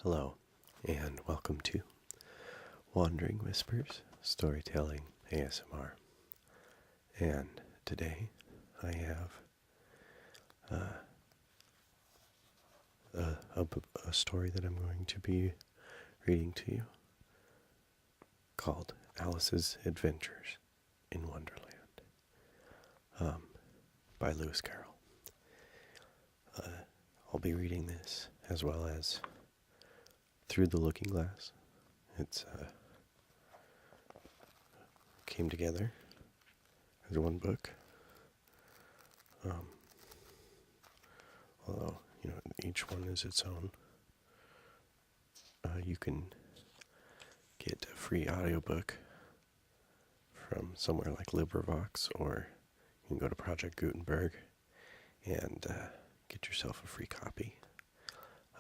Hello, and welcome to Wandering Whispers Storytelling ASMR. And today I have a story that I'm going to be reading to you called Alice's Adventures in Wonderland by Lewis Carroll. I'll be reading this as well as Through the Looking Glass. It's came together as one book. Although, each one is its own. You can get a free audiobook from somewhere like LibriVox, or you can go to Project Gutenberg and get yourself a free copy.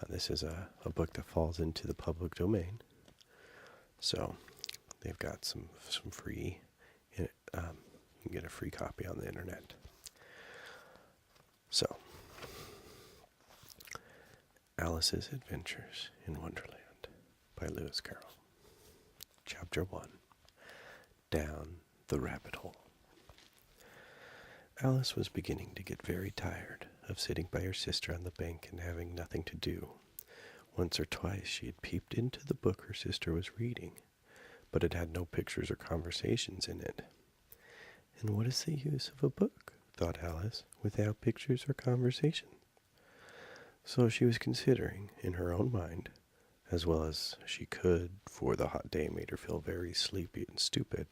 This is a book that falls into the public domain, so they've got some free. You can get a free copy on the internet. So, Alice's Adventures in Wonderland by Lewis Carroll. Chapter 1. Down the Rabbit Hole. Alice was beginning to get very tired of sitting by her sister on the bank and having nothing to do. Once or twice she had peeped into the book her sister was reading, but it had no pictures or conversations in it. And what is the use of a book, thought Alice, without pictures or conversation? So she was considering, in her own mind, as well as she could, for the hot day made her feel very sleepy and stupid,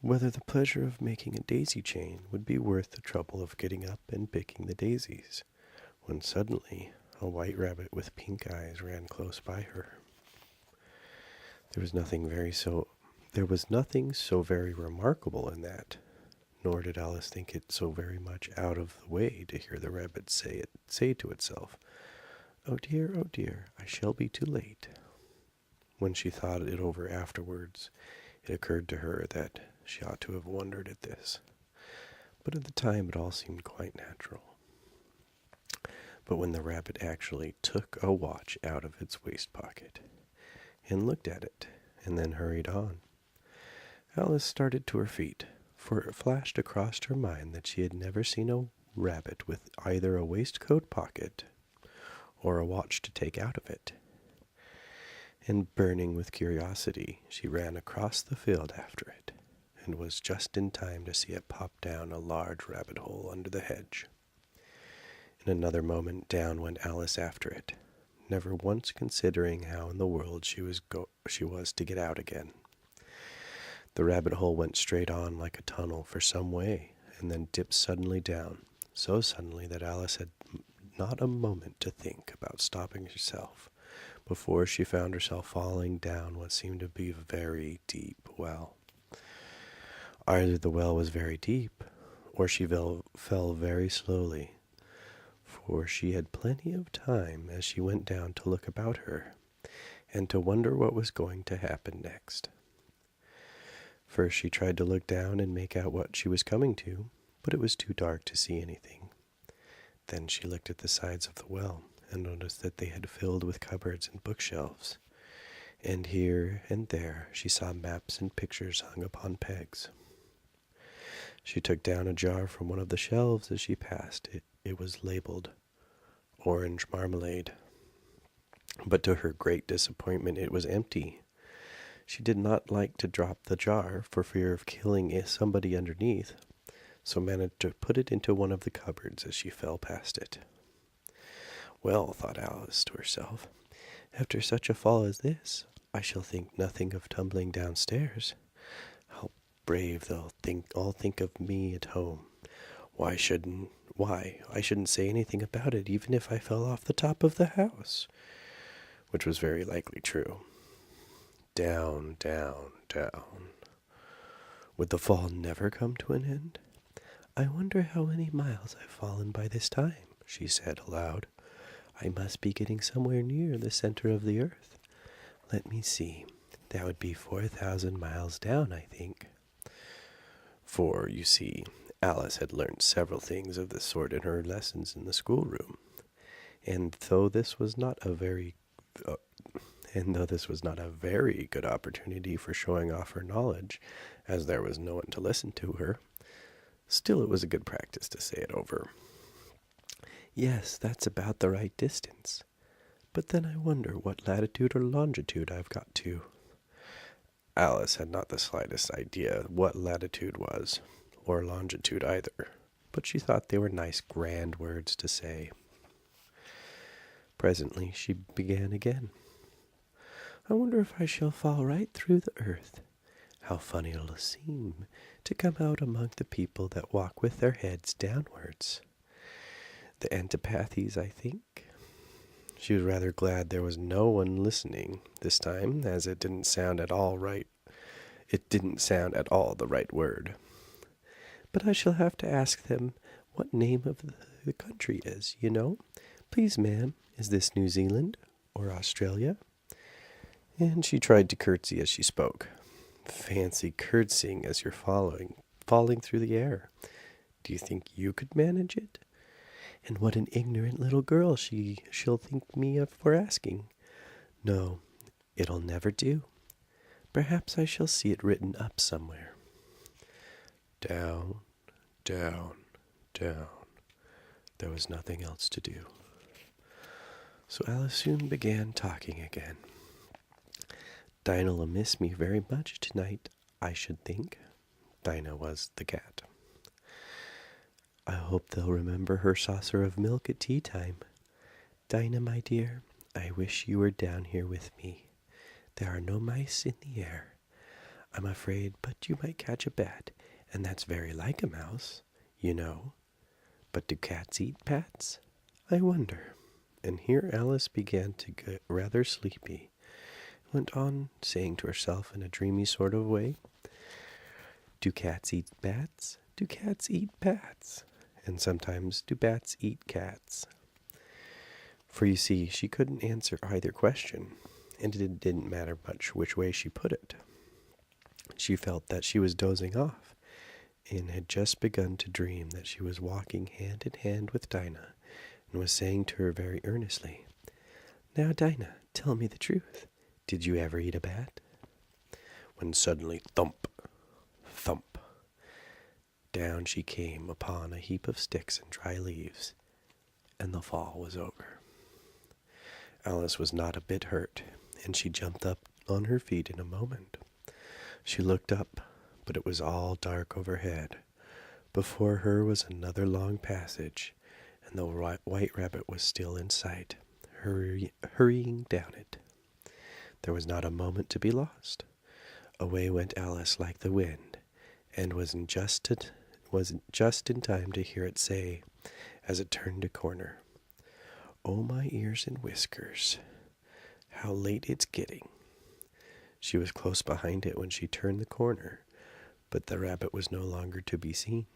whether the pleasure of making a daisy chain would be worth the trouble of getting up and picking the daisies, when suddenly a white rabbit with pink eyes ran close by her. There was nothing so very remarkable in that, nor did Alice think it so very much out of the way to hear the rabbit say to itself, oh dear, I shall be too late." When she thought it over afterwards, it occurred to her that she ought to have wondered at this, but at the time it all seemed quite natural. But when the rabbit actually took a watch out of its waist pocket and looked at it, and then hurried on, Alice started to her feet, for it flashed across her mind that she had never seen a rabbit with either a waistcoat pocket or a watch to take out of it. And burning with curiosity, she ran across the field after it, and was just in time to see it pop down a large rabbit hole under the hedge. In another moment down went Alice after it, never once considering how in the world she was to get out again. The rabbit hole went straight on like a tunnel for some way, and then dipped suddenly down, so suddenly that Alice had not a moment to think about stopping herself before she found herself falling down what seemed to be a very deep well. Either the well was very deep, or she fell very slowly, for she had plenty of time as she went down to look about her, and to wonder what was going to happen next. First she tried to look down and make out what she was coming to, but it was too dark to see anything. Then she looked at the sides of the well, and noticed that they had filled with cupboards and bookshelves, and here and there she saw maps and pictures hung upon pegs. She took down a jar from one of the shelves as she passed. It was labeled orange marmalade, but to her great disappointment it was empty. She did not like to drop the jar for fear of killing somebody underneath, so managed to put it into one of the cupboards as she fell past it. Well, thought Alice to herself, after such a fall as this, I shall think nothing of tumbling downstairs. How brave they'll all think of me at home. I shouldn't say anything about it, even if I fell off the top of the house, which was very likely true. Down, down, down. Would the fall never come to an end? I wonder how many miles I've fallen by this time, she said aloud. I must be getting somewhere near the center of the earth. Let me see. That would be 4,000 miles down, I think. For, you see, Alice had learned several things of this sort in her lessons in the schoolroom, And though this was not a very good opportunity for showing off her knowledge, as there was no one to listen to her, still it was a good practice to say it over. Yes, that's about the right distance. But then I wonder what latitude or longitude I've got to. Alice had not the slightest idea what latitude was, or longitude either, but she thought they were nice, grand words to say. Presently she began again. I wonder if I shall fall right through the earth. How funny it'll seem to come out among the people that walk with their heads downwards. The antipathies, I think. She was rather glad there was no one listening this time, as it didn't sound at all right. It didn't sound at all the right word. But I shall have to ask them what name of the country is, you know. Please, ma'am, is this New Zealand or Australia? And she tried to curtsy as she spoke. Fancy curtsying as you're falling through the air. Do you think you could manage it? And what an ignorant little girl she'll think me of for asking. No, it'll never do. Perhaps I shall see it written up somewhere. Down, down, down. There was nothing else to do. So Alice soon began talking again. Dinah'll miss me very much tonight, I should think. Dinah was the cat. I hope they'll remember her saucer of milk at tea time. Dinah, my dear, I wish you were down here with me. There are no mice in the air. I'm afraid, but you might catch a bat, and that's very like a mouse, you know. But do cats eat pats? I wonder. And here Alice began to get rather sleepy. Went on saying to herself in a dreamy sort of way, do cats eat bats? Do cats eat bats? And sometimes do bats eat cats? For you see, she couldn't answer either question, and it didn't matter much which way she put it. She felt that she was dozing off, and had just begun to dream that she was walking hand in hand with Dinah, and was saying to her very earnestly, Now, Dinah, tell me the truth. Did you ever eat a bat? When suddenly, thump, thump, down she came upon a heap of sticks and dry leaves, and the fall was over. Alice was not a bit hurt, and she jumped up on her feet in a moment. She looked up, but it was all dark overhead. Before her was another long passage, and the white rabbit was still in sight, hurrying down it. There was not a moment to be lost. Away went Alice like the wind, and was just in time to hear it say, as it turned a corner, Oh, my ears and whiskers, how late it's getting. She was close behind it when she turned the corner, but the rabbit was no longer to be seen.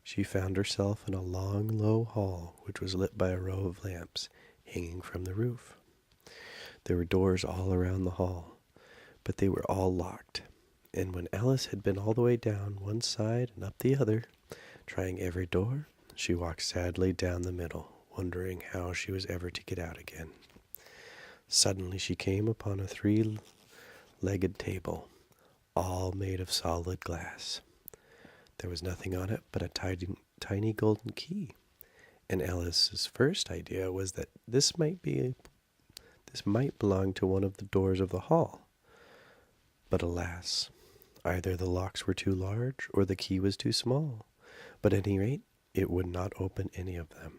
She found herself in a long, low hall, which was lit by a row of lamps hanging from the roof. There were doors all around the hall, but they were all locked, and when Alice had been all the way down one side and up the other, trying every door, she walked sadly down the middle, wondering how she was ever to get out again. Suddenly she came upon a three-legged table, all made of solid glass. There was nothing on it but a tiny golden key, and Alice's first idea was that this might belong to one of the doors of the hall. But alas, either the locks were too large or the key was too small, but at any rate, it would not open any of them.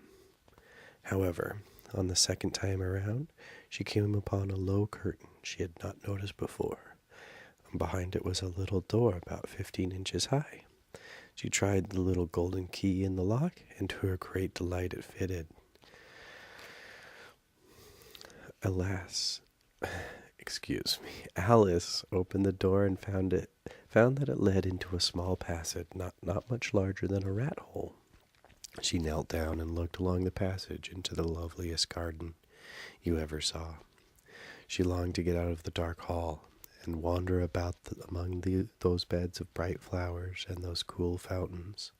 However, on the second time around, she came upon a low curtain she had not noticed before, and behind it was a little door about 15 inches high. She tried the little golden key in the lock, and to her great delight it fitted. Alice opened the door and found that it led into a small passage, not much larger than a rat hole. She knelt down and looked along the passage into the loveliest garden you ever saw. She longed to get out of the dark hall and wander about among those beds of bright flowers and those cool fountains,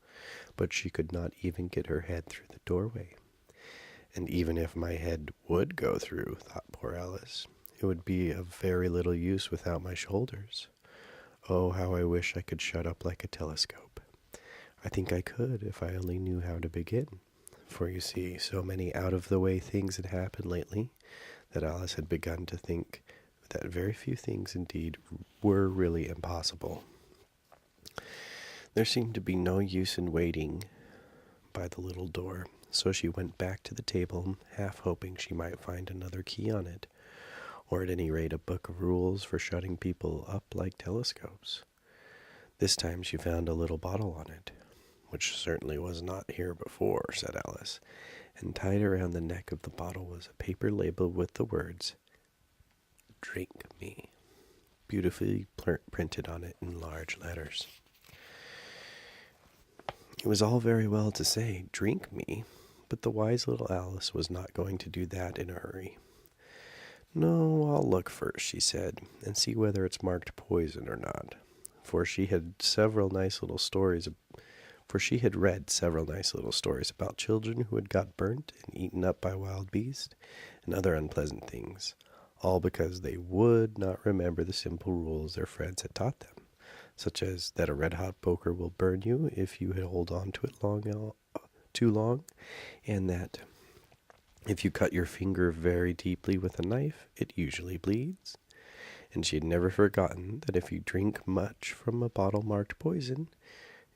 but she could not even get her head through the doorway. And even if my head would go through, thought poor Alice, it would be of very little use without my shoulders. Oh, how I wish I could shut up like a telescope. I think I could if I only knew how to begin. For you see, so many out-of-the-way things had happened lately that Alice had begun to think that very few things indeed were really impossible. There seemed to be no use in waiting by the little door, so she went back to the table, half hoping she might find another key on it, or at any rate a book of rules for shutting people up like telescopes. This time she found a little bottle on it, which certainly was not here before, said Alice, and tied around the neck of the bottle was a paper label with the words, "Drink me," beautifully printed on it in large letters. It was all very well to say, "Drink me," but the wise little Alice was not going to do that in a hurry. "No, I'll look first," she said, "and see whether it's marked poison or not." For she had read several nice little stories about children who had got burnt and eaten up by wild beasts and other unpleasant things, all because they would not remember the simple rules their friends had taught them, such as that a red-hot poker will burn you if you hold on to it too long, and that if you cut your finger very deeply with a knife, it usually bleeds. And she had never forgotten that if you drink much from a bottle marked poison,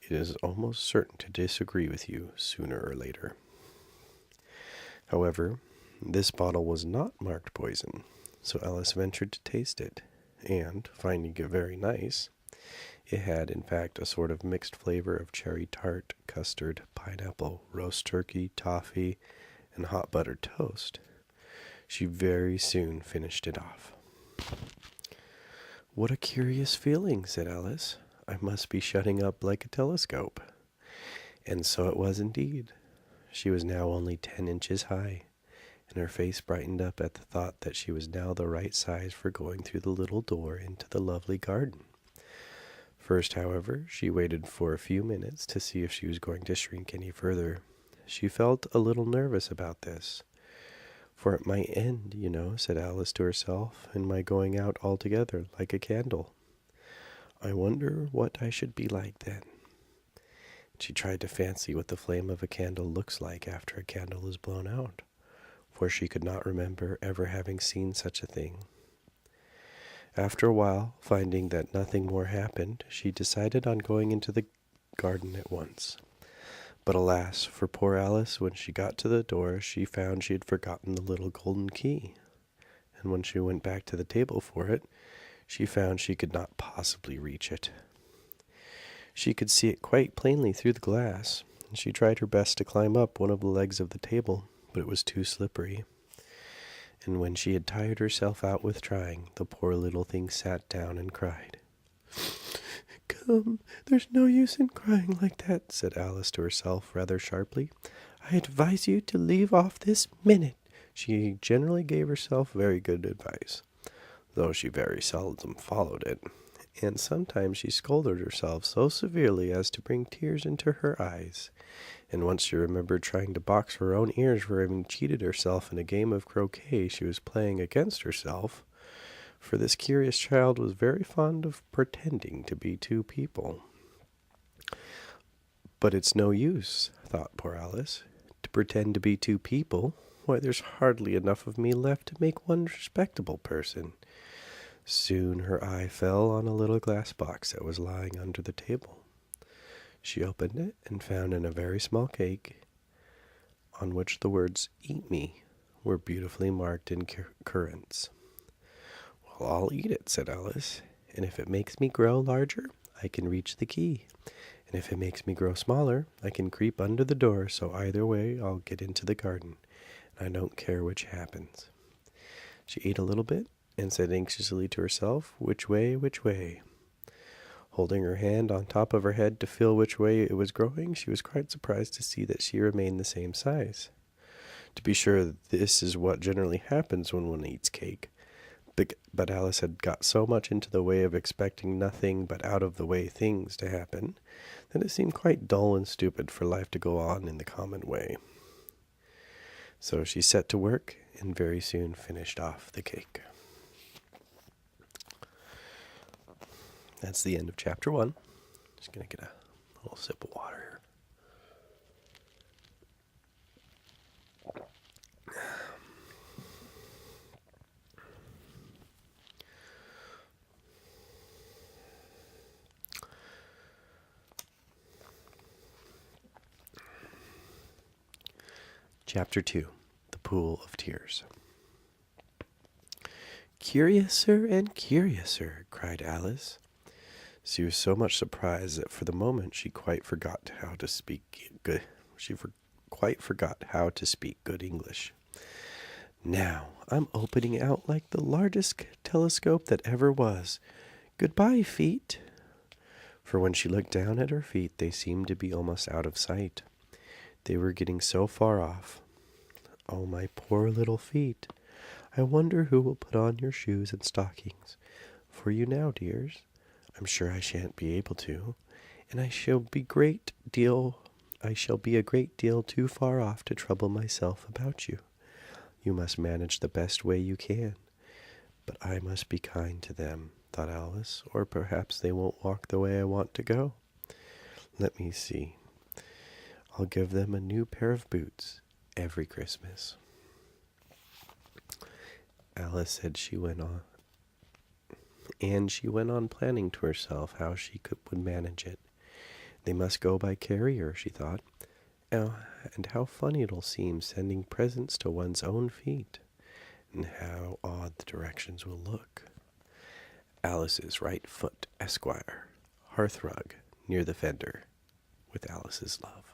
it is almost certain to disagree with you sooner or later. However, this bottle was not marked poison, so Alice ventured to taste it, and, finding it very nice, it had, in fact, a sort of mixed flavor of cherry tart, custard, pineapple, roast turkey, toffee, and hot buttered toast. She very soon finished it off. "What a curious feeling," said Alice. "I must be shutting up like a telescope." And so it was indeed. She was now only 10 inches high, and her face brightened up at the thought that she was now the right size for going through the little door into the lovely garden. First, however, she waited for a few minutes to see if she was going to shrink any further. She felt a little nervous about this. "For it might end, you know," said Alice to herself, "in my going out altogether like a candle. I wonder what I should be like then." She tried to fancy what the flame of a candle looks like after a candle is blown out, for she could not remember ever having seen such a thing. After a while, finding that nothing more happened, she decided on going into the garden at once. But alas, for poor Alice, when she got to the door, she found she had forgotten the little golden key. And when she went back to the table for it, she found she could not possibly reach it. She could see it quite plainly through the glass, and she tried her best to climb up one of the legs of the table, but it was too slippery. And when she had tired herself out with trying, the poor little thing sat down and cried. "Come, there's no use in crying like that," said Alice to herself rather sharply. "I advise you to leave off this minute." She generally gave herself very good advice, though she very seldom followed it, and sometimes she scolded herself so severely as to bring tears into her eyes. And once she remembered trying to box her own ears for having cheated herself in a game of croquet she was playing against herself, for this curious child was very fond of pretending to be two people. "But it's no use," thought poor Alice, "to pretend to be two people. Why, there's hardly enough of me left to make one respectable person." Soon her eye fell on a little glass box that was lying under the table. She opened it and found in a very small cake, on which the words "Eat me" were beautifully marked in currants. "Well, I'll eat it," said Alice, "and if it makes me grow larger, I can reach the key. And if it makes me grow smaller, I can creep under the door, so either way I'll get into the garden, and I don't care which happens." She ate a little bit, and said anxiously to herself, "Which way, which way?" Holding her hand on top of her head to feel which way it was growing, she was quite surprised to see that she remained the same size. To be sure, this is what generally happens when one eats cake. But Alice had got so much into the way of expecting nothing but out-of-the-way things to happen, that it seemed quite dull and stupid for life to go on in the common way. So she set to work and very soon finished off the cake. That's the end of chapter 1. Just going to get a little sip of water here. Chapter 2, The Pool of Tears. "Curiouser and curiouser," cried Alice. She was so much surprised that for the moment she quite forgot how to speak good. Quite forgot how to speak good English. "Now I'm opening out like the largest telescope that ever was. Goodbye, feet." For when she looked down at her feet, they seemed to be almost out of sight. They were getting so far off. "Oh, my poor little feet. I wonder who will put on your shoes and stockings for you now, dears. I'm sure I shan't be able to, and I shall be a great deal too far off to trouble myself about you. You must manage the best way you can. But I must be kind to them," thought Alice, "or perhaps they won't walk the way I want to go. Let me see. I'll give them a new pair of boots every Christmas." Alice said she went on planning to herself how she would manage it. They must go by carrier, she thought. And how funny it'll seem sending presents to one's own feet, and how odd the directions will look. "Alice's right foot, Esquire, hearthrug, near the fender, with Alice's love."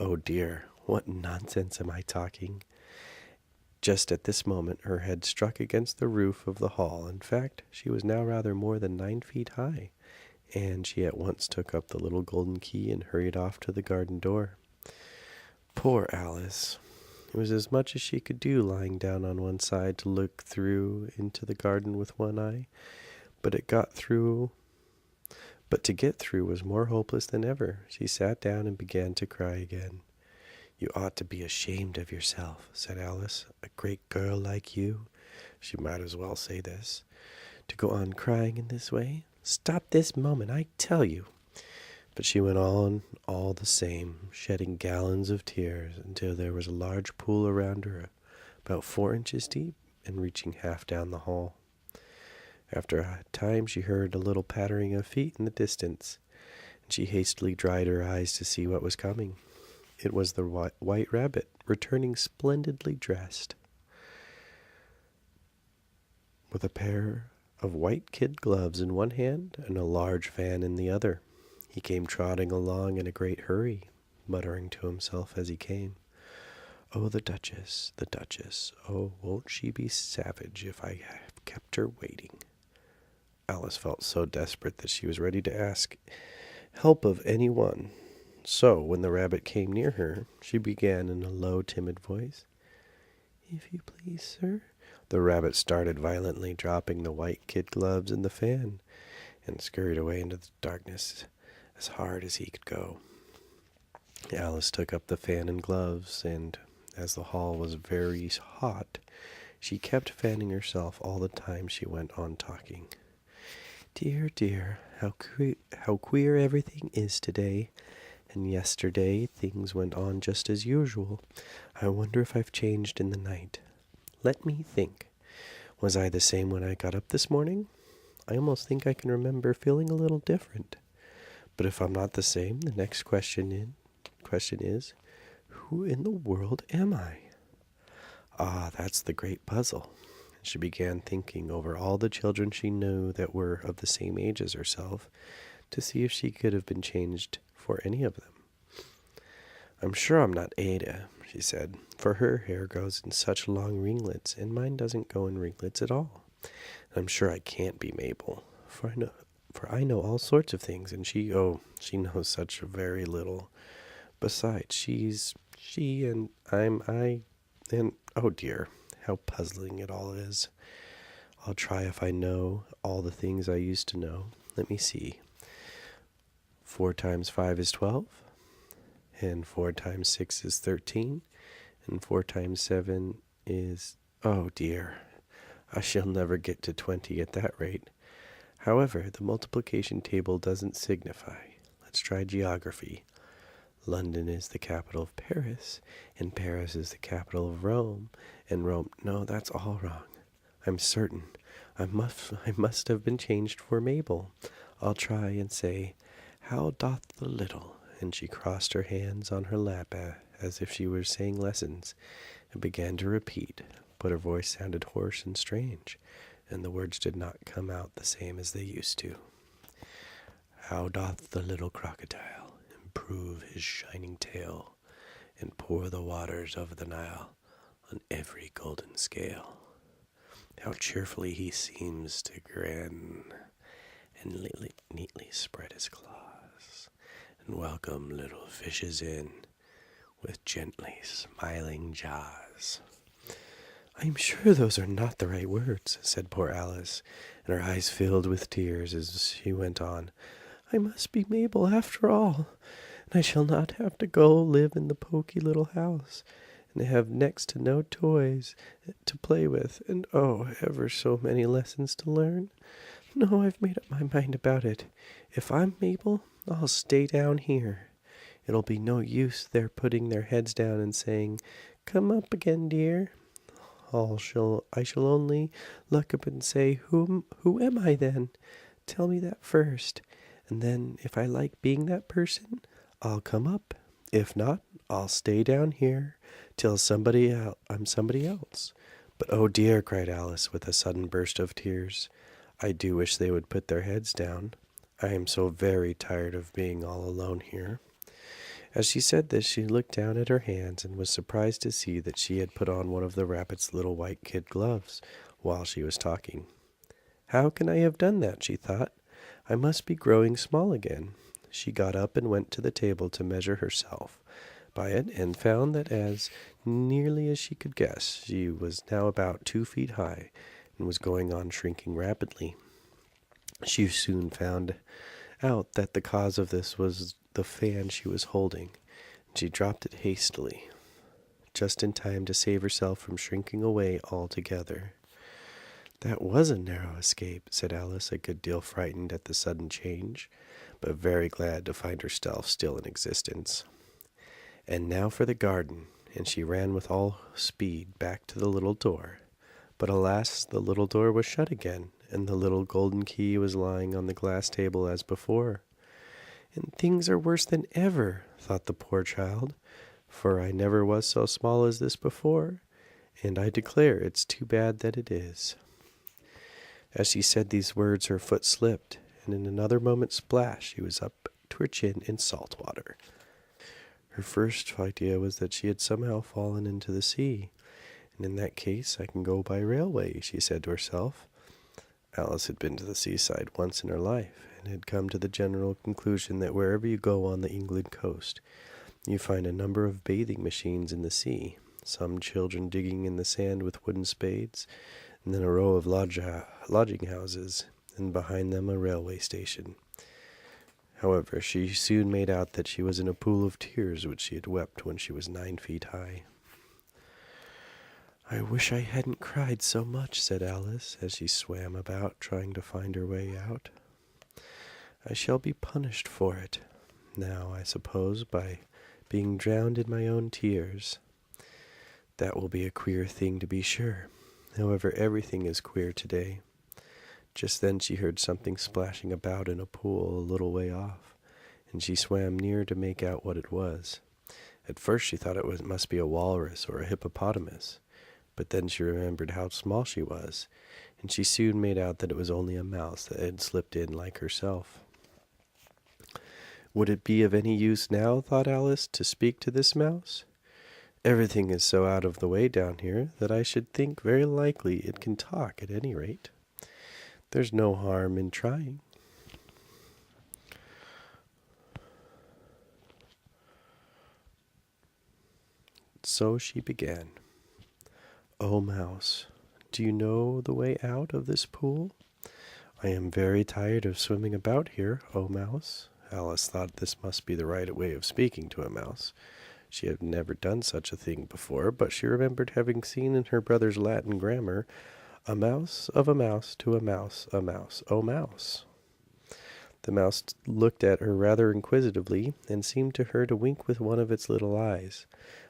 Oh dear, what nonsense am I talking? Just at this moment her head struck against the roof of the hall. In fact, she was now rather more than 9 feet high, and she at once took up the little golden key and hurried off to the garden door. Poor Alice! It was as much as she could do lying down on one side to look through into the garden with one eye, but to get through was more hopeless than ever. She sat down and began to cry again. "You ought to be ashamed of yourself," said Alice. "A great girl like you," she might as well say this, "to go on crying in this way. Stop this moment, I tell you." But she went on all the same, shedding gallons of tears until there was a large pool around her, about 4 inches deep and reaching half down the hall. After a time she heard a little pattering of feet in the distance, and she hastily dried her eyes to see what was coming. It was the white rabbit, returning splendidly dressed, with a pair of white kid gloves in one hand and a large fan in the other. He came trotting along in a great hurry, muttering to himself as he came, "Oh, the Duchess, the Duchess, oh, won't she be savage if I have kept her waiting." Alice felt so desperate that she was ready to ask help of any one. So, when the rabbit came near her, she began in a low, timid voice, "If you please, sir." The rabbit started violently, dropping the white kid gloves and the fan, and scurried away into the darkness as hard as he could go. Alice took up the fan and gloves, and as the hall was very hot, she kept fanning herself all the time she went on talking. "Dear, dear, how queer everything is today. And yesterday things went on just as usual. I wonder if I've changed in the night. Let me think. Was I the same when I got up this morning? I almost think I can remember feeling a little different. But if I'm not the same, the next question is, who in the world am I? Ah, that's the great puzzle." She began thinking over all the children she knew that were of the same age as herself, to see if she could have been changed for any of them. "I'm sure I'm not Ada," she said, "for her hair goes in such long ringlets, and mine doesn't go in ringlets at all. And I'm sure I can't be Mabel, for I know all sorts of things, and she knows such very little. Besides, she, and I'm I, and oh dear, how puzzling it all is. I'll try if I know all the things I used to know. Let me see. 4 times 5 is 12, and 4 times 6 is 13, And 4 times 7 is... Oh dear, I shall never get to 20 at that rate. However, the multiplication table doesn't signify. Let's try geography. London is the capital of Paris, and Paris is the capital of Rome, and Rome... No, that's all wrong. I'm certain. I must have been changed for Mabel. I'll try and say, how doth the little... And she crossed her hands on her lap as if she were saying lessons, and began to repeat, but her voice sounded hoarse and strange, and the words did not come out the same as they used to. How doth the little crocodile improve his shining tail, and pour the waters of the Nile on every golden scale? How cheerfully he seems to grin, and neatly spread his claws, and welcome little fishes in with gently smiling jaws. I'm sure those are not the right words, said poor Alice, and her eyes filled with tears as she went on. I must be Mabel after all, and I shall not have to go live in the poky little house, and have next to no toys to play with, and oh, ever so many lessons to learn. No, I've made up my mind about it. If I'm Mabel, I'll stay down here. It'll be no use their putting their heads down and saying, come up again, dear. I shall only look up and say, who am I then? Tell me that first, and then if I like being that person, I'll come up. If not, I'll stay down here till I'm somebody else. But oh dear, cried Alice with a sudden burst of tears, I do wish they would put their heads down. I am so very tired of being all alone here. As she said this, she looked down at her hands and was surprised to see that she had put on one of the rabbit's little white kid gloves while she was talking. How can I have done that, she thought. I must be growing small again. She got up and went to the table to measure herself by it, and found that as nearly as she could guess, she was now about 2 feet high, and was going on shrinking rapidly. She soon found out that the cause of this was the fan she was holding, and she dropped it hastily, just in time to save herself from shrinking away altogether. That was a narrow escape, said Alice, a good deal frightened at the sudden change, but very glad to find herself still in existence. And now for the garden, and she ran with all speed back to the little door. But alas, the little door was shut again, and the little golden key was lying on the glass table as before. And things are worse than ever, thought the poor child, for I never was so small as this before, and I declare it's too bad that it is. As she said these words, her foot slipped, and in another moment, splash, she was up to her chin in salt water. Her first idea was that she had somehow fallen into the sea, and in that case I can go by railway, she said to herself. Alice had been to the seaside once in her life, and had come to the general conclusion that wherever you go on the England coast, you find a number of bathing machines in the sea, some children digging in the sand with wooden spades, and then a row of lodging houses, and behind them a railway station. However, she soon made out that she was in a pool of tears which she had wept when she was 9 feet high. I wish I hadn't cried so much, said Alice, as she swam about, trying to find her way out. I shall be punished for it, now, I suppose, by being drowned in my own tears. That will be a queer thing, to be sure. However, everything is queer today. Just then she heard something splashing about in a pool a little way off, and she swam near to make out what it was. At first she thought it must be a walrus or a hippopotamus, but then she remembered how small she was, and she soon made out that it was only a mouse that had slipped in like herself. Would it be of any use now, thought Alice, to speak to this mouse? Everything is so out of the way down here that I should think very likely it can talk at any rate. There's no harm in trying. So she began. Oh, mouse, do you know the way out of this pool? I am very tired of swimming about here, oh mouse. Alice thought this must be the right way of speaking to a mouse. She had never done such a thing before, but she remembered having seen in her brother's Latin grammar, a mouse of a mouse to a mouse, oh mouse. The mouse looked at her rather inquisitively, and seemed to her to wink with one of its little eyes,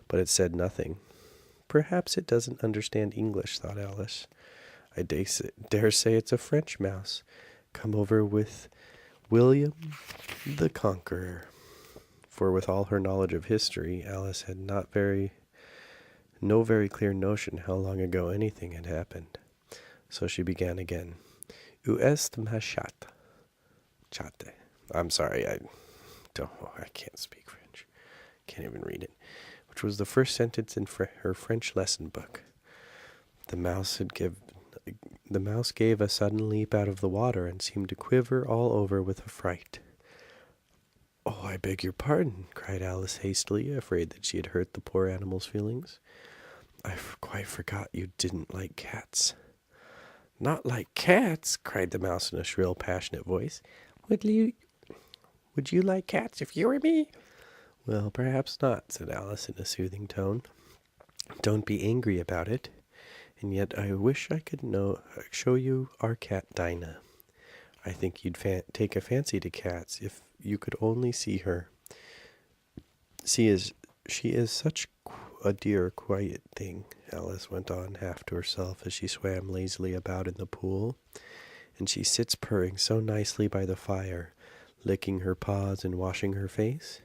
but it said nothing. Perhaps it doesn't understand English, thought Alice. I dare say it's a French mouse, come over with William the Conqueror. For with all her knowledge of history, Alice had no very clear notion how long ago anything had happened. So she began again. Où est ma chatte? Chatte. I'm sorry, I can't speak French. Can't even read it. Which was the first sentence in her French lesson book. The mouse gave a sudden leap out of the water and seemed to quiver all over with affright. "Oh, I beg your pardon," cried Alice hastily, afraid that she had hurt the poor animal's feelings. "I quite forgot you didn't like cats." "Not like cats?" cried the mouse in a shrill, passionate voice. Would you like cats if you were me?" "Well, perhaps not," said Alice in a soothing tone. "Don't be angry about it. And yet I wish I could show you our cat Dinah. I think you'd take a fancy to cats if you could only see her. She is such a dear, quiet thing," Alice went on, half to herself, as she swam lazily about in the pool. "And she sits purring so nicely by the fire, licking her paws and washing her face.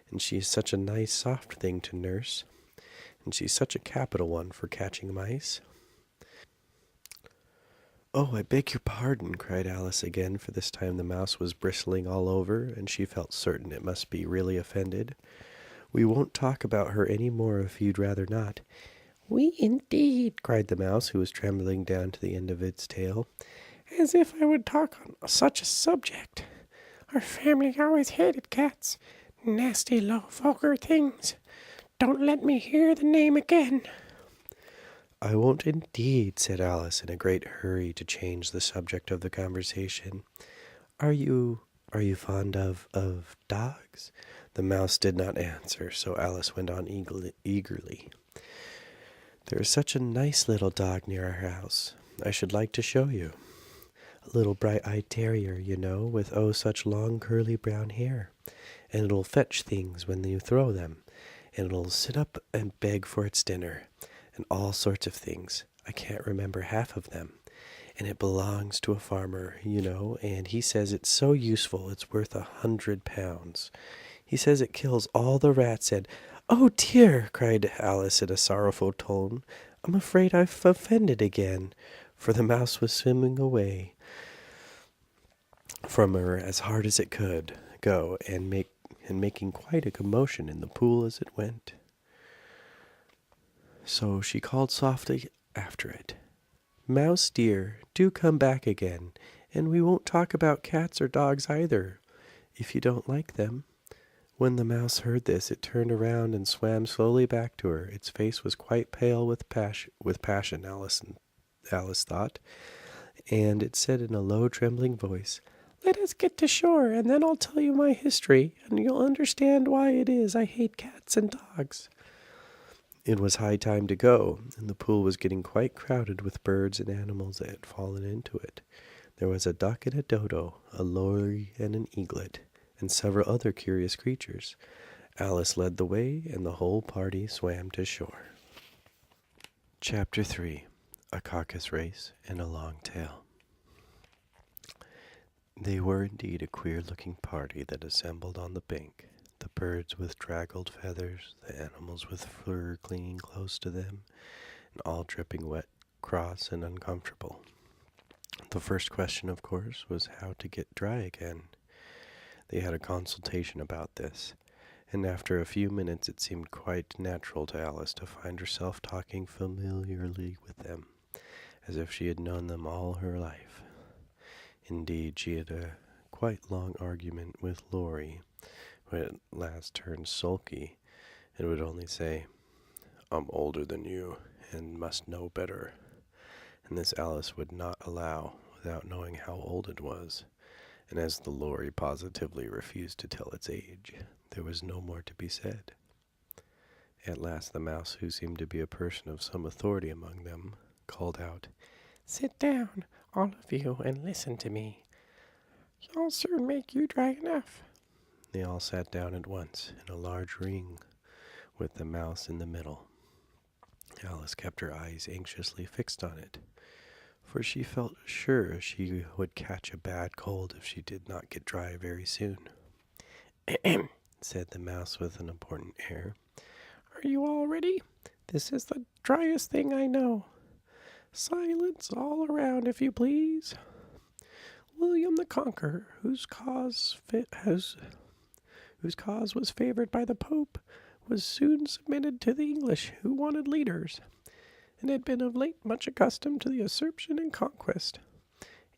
And she is such a nice, soft thing to nurse. And she's such a capital one for catching mice." "Oh, I beg your pardon," cried Alice again, for this time the mouse was bristling all over, and she felt certain it must be really offended. "We won't talk about her any more if you'd rather not." "We indeed," cried the mouse, who was trembling down to the end of its tail. "As if I would talk on such a subject. Our family always hated cats. Nasty, low, vulgar things. Don't let me hear the name again." "I won't indeed," said Alice, in a great hurry to change the subject of the conversation. Are you fond of dogs?" The mouse did not answer, so Alice went on eagerly. "There is such a nice little dog near our house. I should like to show you. A little bright-eyed terrier, you know, with such long curly brown hair. And it'll fetch things when you throw them. And it'll sit up and beg for its dinner. And all sorts of things. I can't remember half of them. And it belongs to a farmer, you know, and he says it's so useful it's worth £100. He says it kills all the rats and—" "Oh dear!" cried Alice in a sorrowful tone. "I'm afraid I've offended again," for the mouse was swimming away from her as hard as it could go, and making quite a commotion in the pool as it went. So she called softly after it, "Mouse dear, do come back again, and we won't talk about cats or dogs either, if you don't like them." When the mouse heard this, it turned around and swam slowly back to her. Its face was quite pale with passion, Alice thought, and it said in a low, trembling voice, "Let us get to shore, and then I'll tell you my history, and you'll understand why it is I hate cats and dogs." It was high time to go, and the pool was getting quite crowded with birds and animals that had fallen into it. There was a duck and a dodo, a lory and an eaglet, and several other curious creatures. Alice led the way, and the whole party swam to shore. Chapter 3. A Caucus Race and a Long Tail. They were indeed a queer-looking party that assembled on the bank. The birds with draggled feathers, the animals with fur clinging close to them, and all dripping wet, cross, and uncomfortable. The first question, of course, was how to get dry again. They had a consultation about this, and after a few minutes it seemed quite natural to Alice to find herself talking familiarly with them, as if she had known them all her life. Indeed, she had a quite long argument with Laurie, who at last turned sulky, and would only say, "I'm older than you, and must know better." And this Alice would not allow, without knowing how old it was, and as the Laurie positively refused to tell its age, there was no more to be said. At last the mouse, who seemed to be a person of some authority among them, called out, "Sit down, all of you, and listen to me. I'll soon make you dry enough." They all sat down at once in a large ring with the mouse in the middle. Alice kept her eyes anxiously fixed on it, for she felt sure she would catch a bad cold if she did not get dry very soon. "Ahem," said the mouse with an important air. "Are you all ready? This is the driest thing I know. Silence all around, if you please. William the Conqueror, whose cause was favored by the Pope, was soon submitted to the English, who wanted leaders, and had been of late much accustomed to the usurpation and conquest.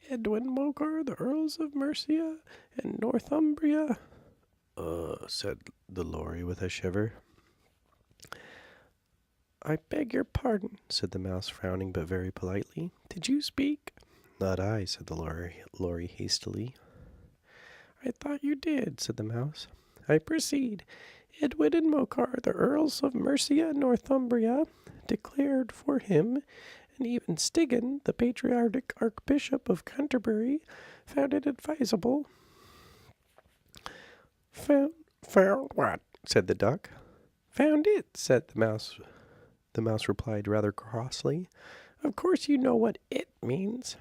Edwin Morcar, the Earls of Mercia and Northumbria." Said the Lory with a shiver. "I beg your pardon," said the mouse, frowning but very politely. "Did you speak?" Not I, said the Lory hastily. "I thought you did," said the mouse. "I proceed. Edwin and Morcar, the Earls of Mercia and Northumbria, declared for him, and even Stigand, the patriarchic Archbishop of Canterbury, found it advisable." Found what?" said the duck. "Found it," said the mouse. The mouse replied rather crossly. "Of course you know what it means."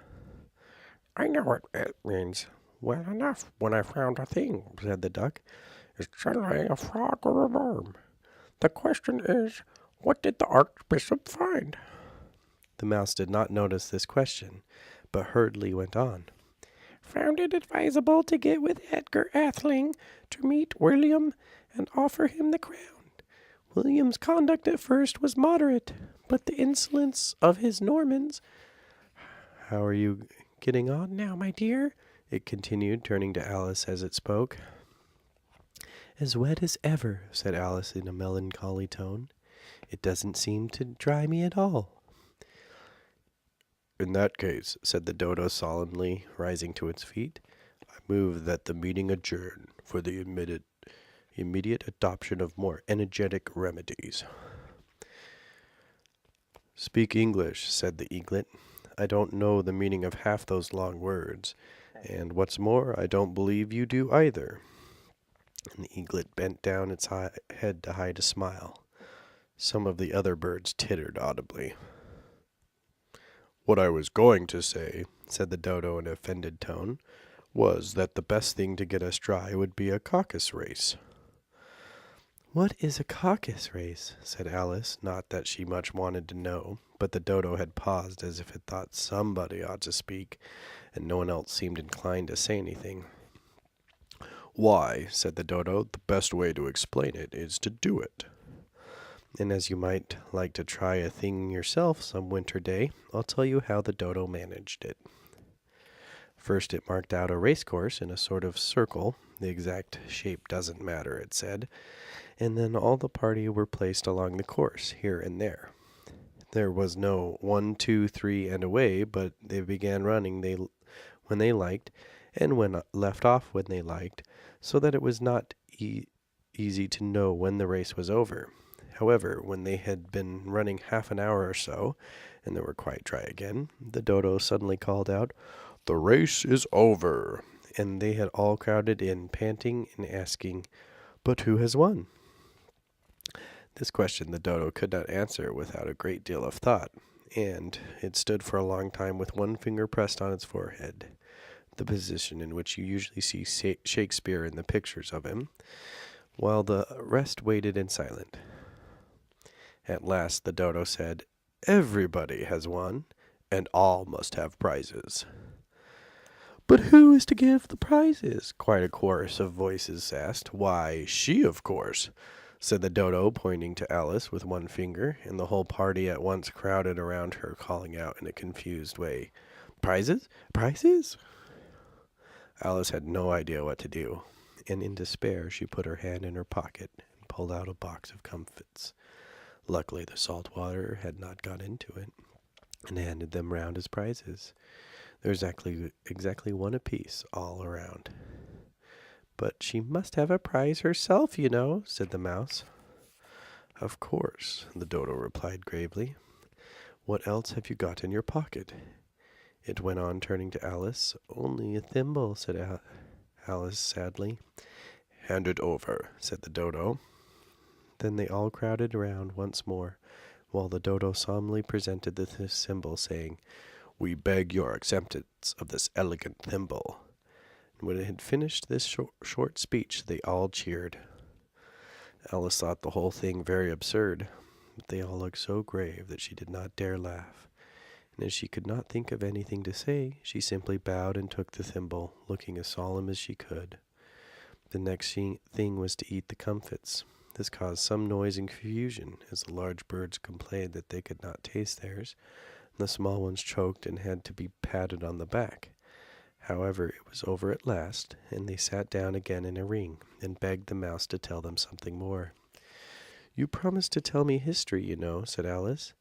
"I know what it means well enough when I found a thing," said the duck. "It's generally a frog or a worm. The question is, what did the Archbishop find?" The mouse did not notice this question, but hurriedly went on. "Found it advisable to get with Edgar Atheling to meet William and offer him the crown. William's conduct at first was moderate, but the insolence of his Normans—" "How are you getting on now, my dear?" it continued, turning to Alice as it spoke. "As wet as ever," said Alice in a melancholy tone. "It doesn't seem to dry me at all." "In that case," said the dodo solemnly, rising to its feet, "I move that the meeting adjourn for the immediate adoption of more energetic remedies." "Speak English," said the eaglet. "I don't know the meaning of half those long words, and what's more, I don't believe you do either." And the eaglet bent down its head to hide a smile. Some of the other birds tittered audibly. "What I was going to say," said the dodo in an offended tone, "was that the best thing to get us dry would be a caucus race." "What is a caucus race?" said Alice, not that she much wanted to know, but the dodo had paused as if it thought somebody ought to speak, and no one else seemed inclined to say anything. "Why," said the dodo, "the best way to explain it is to do it. And as you might like to try a thing yourself some winter day, I'll tell you how the dodo managed it. First it marked out a race course in a sort of circle. The exact shape doesn't matter, it said. And then all the party were placed along the course, here and there. There was no 1, 2, 3, and away, but they began running when they liked, and left off when they liked, so that it was not easy to know when the race was over. However, when they had been running half an hour or so, and they were quite dry again, the dodo suddenly called out, "The race is over!" And they had all crowded in, panting and asking, "But who has won?" This question the dodo could not answer without a great deal of thought, and it stood for a long time with one finger pressed on its forehead, the position in which you usually see Shakespeare in the pictures of him, while the rest waited in silence. At last the dodo said, "Everybody has won, and all must have prizes." "But who is to give the prizes?" quite a chorus of voices asked. "Why, she, of course," said the dodo, pointing to Alice with one finger, and the whole party at once crowded around her, calling out in a confused way, "Prizes? Prizes?" Alice had no idea what to do, and in despair she put her hand in her pocket and pulled out a box of comfits. Luckily the salt water had not got into it, and handed them round as prizes. There was exactly one apiece all around. "But she must have a prize herself, you know," said the mouse. Of course, the dodo replied gravely. What else have you got in your pocket? It went on, turning to Alice. Only a thimble, said Alice sadly. Hand it over, said the dodo. Then they all crowded around once more, while the dodo solemnly presented the symbol, saying, We beg your acceptance of this elegant thimble. And when it had finished this short speech, they all cheered. Alice thought the whole thing very absurd, but they all looked so grave that she did not dare laugh. And as she could not think of anything to say, she simply bowed and took the thimble, looking as solemn as she could. The next thing was to eat the comfits. This caused some noise and confusion, as the large birds complained that they could not taste theirs, and the small ones choked and had to be patted on the back. However, it was over at last, and they sat down again in a ring, and begged the mouse to tell them something more. You promised to tell me history, you know, said Alice.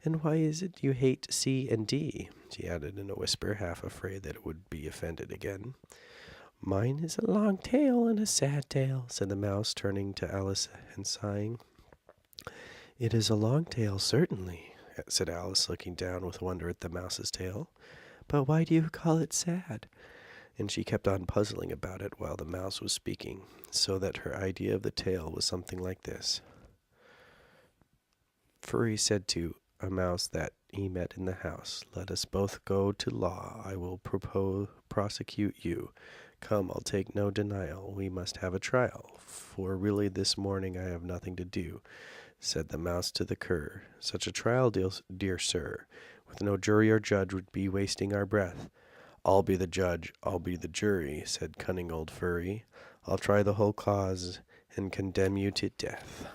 And why is it you hate C and D? She added in a whisper, half afraid that it would be offended again. Mine is a long tale and a sad tale, said the mouse, turning to Alice and sighing. It is a long tale, certainly, said Alice, looking down with wonder at the mouse's tail. But why do you call it sad? And she kept on puzzling about it while the mouse was speaking, so that her idea of the tale was something like this. Furry said to a mouse that he met in the house, Let us both go to law. I will prosecute you. Come, I'll take no denial. We must have a trial, for really this morning I have nothing to do. Said the mouse to the cur. Such a trial, dear sir, with no jury or judge would be wasting our breath. I'll be the judge, I'll be the jury, said cunning old Furry. I'll try the whole cause and condemn you to death.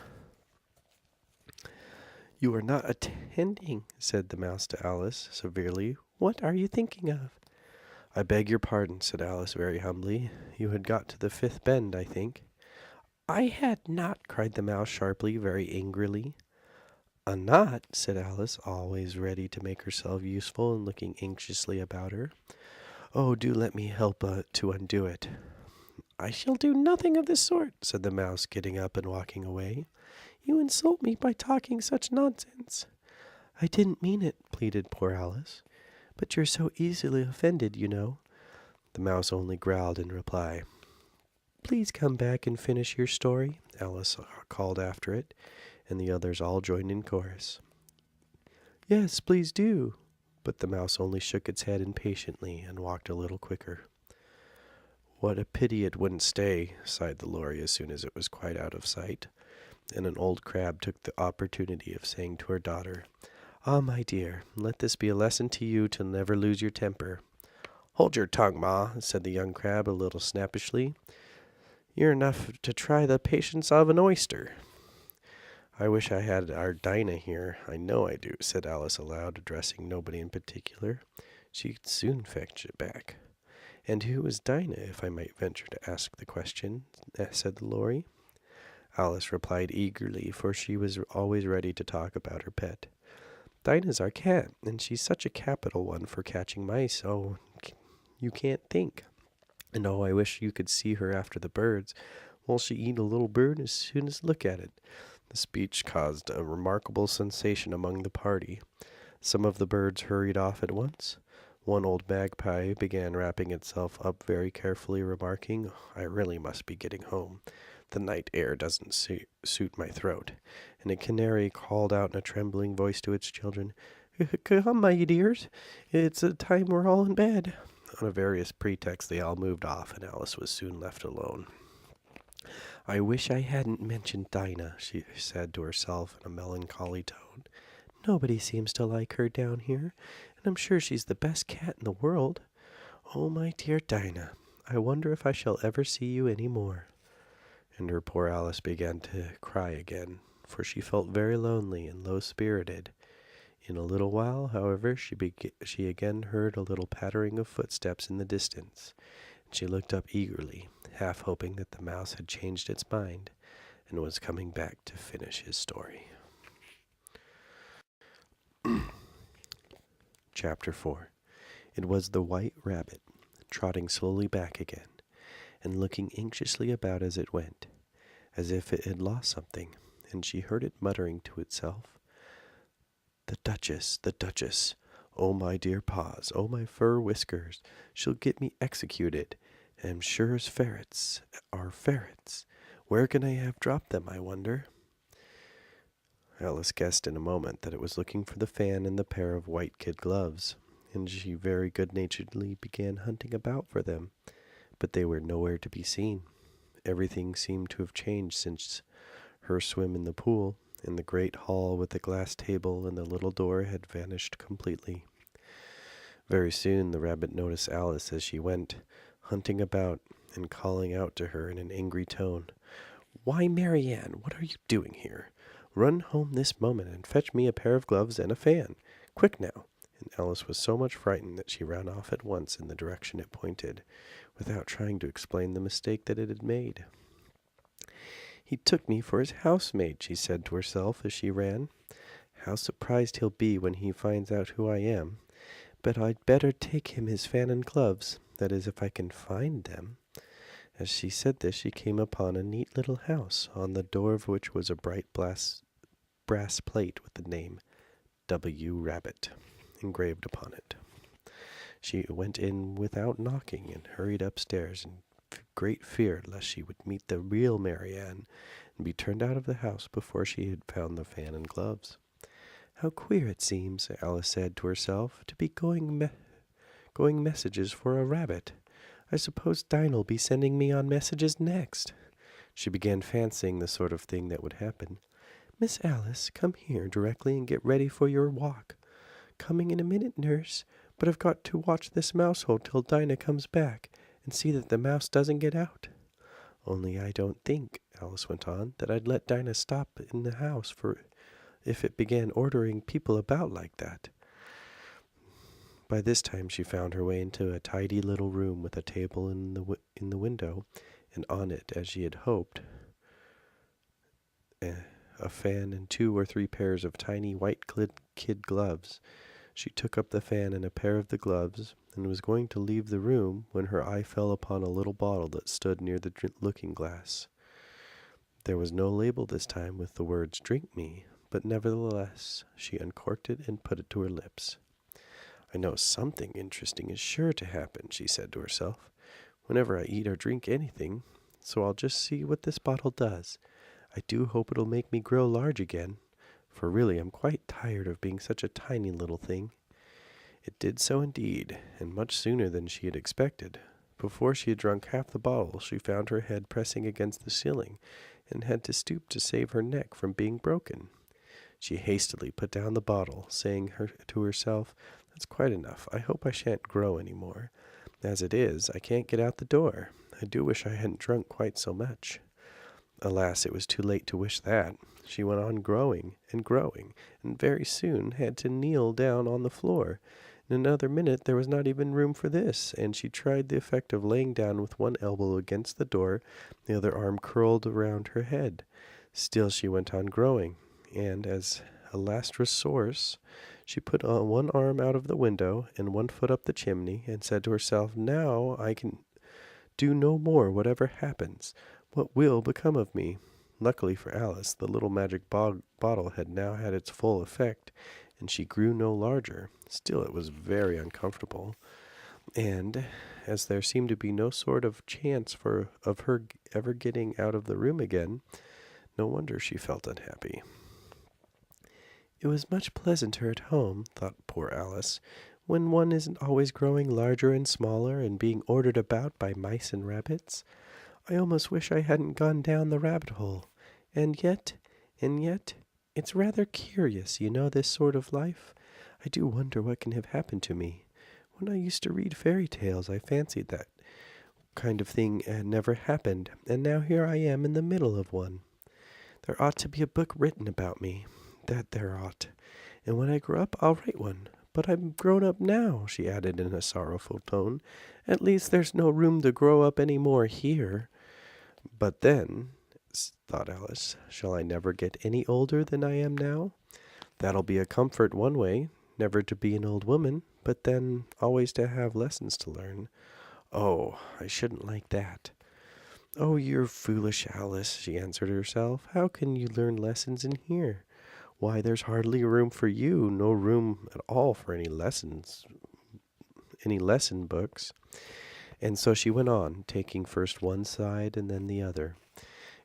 You are not attending, said the mouse to Alice severely. What are you thinking of? I beg your pardon, said Alice very humbly. You had got to the fifth bend, I think. I had not, cried the mouse sharply, very angrily. A knot, said Alice, always ready to make herself useful and looking anxiously about her. Oh, do let me help to undo it. I shall do nothing of the sort, said the mouse, getting up and walking away. You insult me by talking such nonsense. I didn't mean it, pleaded poor Alice. But you're so easily offended, you know. The mouse only growled in reply. Please come back and finish your story, Alice called after it, and the others all joined in chorus. Yes, please do. But the mouse only shook its head impatiently and walked a little quicker. What a pity it wouldn't stay, sighed the Lory as soon as it was quite out of sight. And an old crab took the opportunity of saying to her daughter, Ah, my dear, let this be a lesson to you to never lose your temper. Hold your tongue, Ma, said the young crab a little snappishly. You're enough to try the patience of an oyster. I wish I had our Dinah here. I know I do, said Alice aloud, addressing nobody in particular. She'd soon fetch it back. And who is Dinah, if I might venture to ask the question? Said the Lory. Alice replied eagerly, for she was always ready to talk about her pet. Dinah's our cat, and she's such a capital one for catching mice. Oh, you can't think. And oh, I wish you could see her after the birds. Will she eat a little bird as soon as look at it? The speech caused a remarkable sensation among the party. Some of the birds hurried off at once. One old magpie began wrapping itself up very carefully, remarking, I really must be getting home. The night air doesn't suit my throat. And a canary called out in a trembling voice to its children, Come, my dears, it's a time we're all in bed. On a various pretext, they all moved off, and Alice was soon left alone. I wish I hadn't mentioned Dinah, she said to herself in a melancholy tone. Nobody seems to like her down here, and I'm sure she's the best cat in the world. Oh, my dear Dinah, I wonder if I shall ever see you any more. And her poor Alice began to cry again, for she felt very lonely and low-spirited. In a little while, however, she again heard a little pattering of footsteps in the distance, and she looked up eagerly, half hoping that the mouse had changed its mind and was coming back to finish his story. Chapter 4. It was the White Rabbit, trotting slowly back again, and looking anxiously about as it went, as if it had lost something. and she heard it muttering to itself, "The Duchess, the Duchess! Oh, my dear paws, oh, my fur whiskers! She'll get me executed, and sure as ferrets are ferrets. Where can I have dropped them, I wonder?" Alice guessed in a moment that it was looking for the fan and the pair of white kid gloves, and she very good-naturedly began hunting about for them, but they were nowhere to be seen. Everything seemed to have changed since her swim in the pool, and the great hall with the glass table and the little door had vanished completely. Very soon the rabbit noticed Alice as she went, hunting about and calling out to her in an angry tone, "Why, Marianne, what are you doing here? Run home this moment and fetch me a pair of gloves and a fan. Quick now!" And Alice was so much frightened that she ran off at once in the direction it pointed, without trying to explain the mistake that it had made. "He took me for his housemaid," she said to herself as she ran. "How surprised he'll be when he finds out who I am. But I'd better take him his fan and gloves, that is, if I can find them." As she said this, she came upon a neat little house, on the door of which was a bright brass plate with the name W. Rabbit engraved upon it. She went in without knocking and hurried upstairs in great fear lest she would meet the real Marianne and be turned out of the house before she had found the fan and gloves. "How queer it seems," Alice said to herself, "to be going messages for a rabbit. I suppose Dinah'll be sending me on messages next." She began fancying the sort of thing that would happen. "Miss Alice, come here directly and get ready for your walk." "Coming in a minute, nurse, but I've got to watch this mouse hole till Dinah comes back, and see that the mouse doesn't get out. Only I don't think," Alice went on, "that I'd let Dinah stop in the house for if it began ordering people about like that." By this time she found her way into a tidy little room with a table in the window, and on it, as she had hoped, a fan and 2 or 3 pairs of tiny white kid gloves. She took up the fan and a pair of the gloves, and was going to leave the room when her eye fell upon a little bottle that stood near the looking-glass. There was no label this time with the words "Drink me," but nevertheless she uncorked it and put it to her lips. "I know something interesting is sure to happen," she said to herself, "whenever I eat or drink anything, so I'll just see what this bottle does. I do hope it'll make me grow large again, for really I'm quite tired of being such a tiny little thing." It did so indeed, and much sooner than she had expected. Before she had drunk half the bottle, she found her head pressing against the ceiling, and had to stoop to save her neck from being broken. She hastily put down the bottle, saying to herself, "That's quite enough. I hope I shan't grow any more. As it is, I can't get out the door. I do wish I hadn't drunk quite so much." Alas, it was too late to wish that. She went on growing, and very soon had to kneel down on the floor. In another minute there was not even room for this, and she tried the effect of laying down with one elbow against the door, the other arm curled around her head. Still she went on growing, and as a last resource, she put on one arm out of the window and one foot up the chimney, and said to herself, "Now I can do no more, whatever happens. What will become of me?" Luckily for Alice, the little magic bottle had now had its full effect, and she grew no larger. Still, it was very uncomfortable, and as there seemed to be no sort of chance of her ever getting out of the room again, no wonder she felt unhappy. "It was much pleasanter at home," thought poor Alice, "when one isn't always growing larger and smaller and being ordered about by mice and rabbits. I almost wish I hadn't gone down the rabbit hole. And yet, it's rather curious, this sort of life. I do wonder what can have happened to me. When I used to read fairy tales, I fancied that kind of thing had never happened, and now here I am in the middle of one. There ought to be a book written about me, that there ought, and when I grow up I'll write one. But I'm grown up now," she added in a sorrowful tone. "At least there's no room to grow up any more here. But then," thought Alice, "shall I never get any older than I am now? That'll be a comfort one way, never to be an old woman, but then always to have lessons to learn. Oh, I shouldn't like that." "Oh, you're foolish, Alice," she answered herself. "How can you learn lessons in here? Why, there's hardly room for you, no room at all for any lesson books." And so she went on, taking first one side and then the other,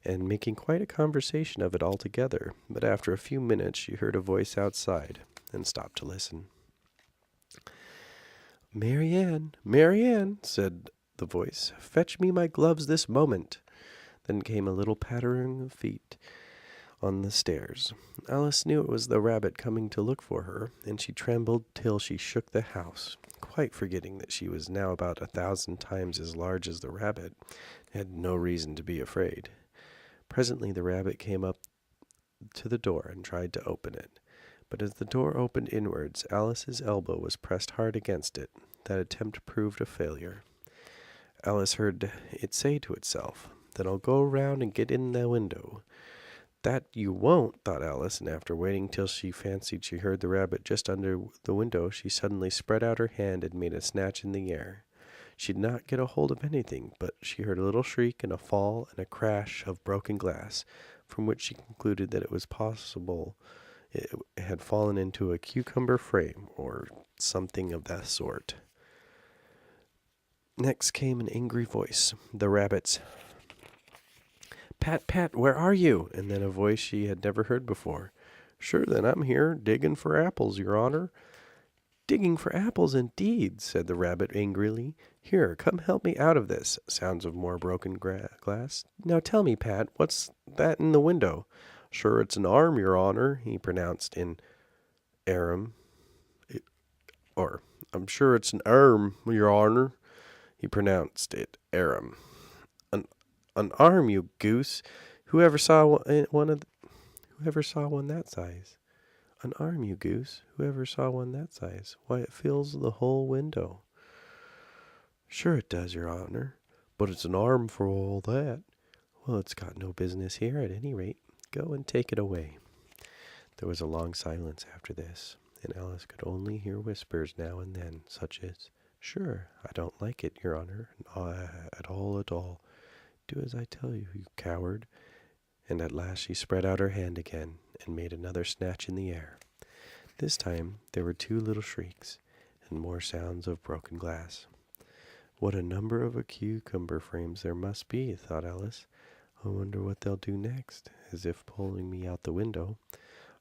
and making quite a conversation of it altogether. But after a few minutes she heard a voice outside, and stopped to listen. "Marianne, Marianne," said the voice, "fetch me my gloves this moment." Then came a little pattering of feet on the stairs. Alice knew it was the rabbit coming to look for her, and she trembled till she shook the house, quite forgetting that she was now about 1,000 times as large as the rabbit, and had no reason to be afraid. Presently the rabbit came up to the door and tried to open it. But as the door opened inwards, Alice's elbow was pressed hard against it. That attempt proved a failure. Alice heard it say to itself, "Then I'll go round and get in the window." "That you won't," thought Alice, and after waiting till she fancied she heard the rabbit just under the window, she suddenly spread out her hand and made a snatch in the air. She did not get a hold of anything, but she heard a little shriek and a fall and a crash of broken glass, from which she concluded that it was possible it had fallen into a cucumber frame, or something of that sort. Next came an angry voice, the rabbit's. "Pat, Pat, where are you?" And then a voice she had never heard before. "Sure then, I'm here, digging for apples, your honor." "Digging for apples, indeed," said the rabbit angrily. "Here, come help me out of this." Sounds of more broken glass. "Now tell me, Pat, what's that in the window?" "Sure, it's an arm, your honor," he pronounced in Aram. Or, "I'm sure it's an arm, your honor." He pronounced it Aram. An arm, you goose! Whoever saw one that size? An arm, you goose! Whoever saw one that size? Why, it fills the whole window." "Sure it does, your honor." "But it's an arm for all that." "Well, it's got no business here, at any rate. Go and take it away." There was a long silence after this, and Alice could only hear whispers now and then, such as, "Sure, I don't like it, your honor, at all, at all. Do as I tell you, you coward." And at last she spread out her hand again, and made another snatch in the air. This time there were 2 little shrieks, and more sounds of broken glass. "What a number of cucumber frames there must be," thought Alice. "I wonder what they'll do next," as if pulling me out the window.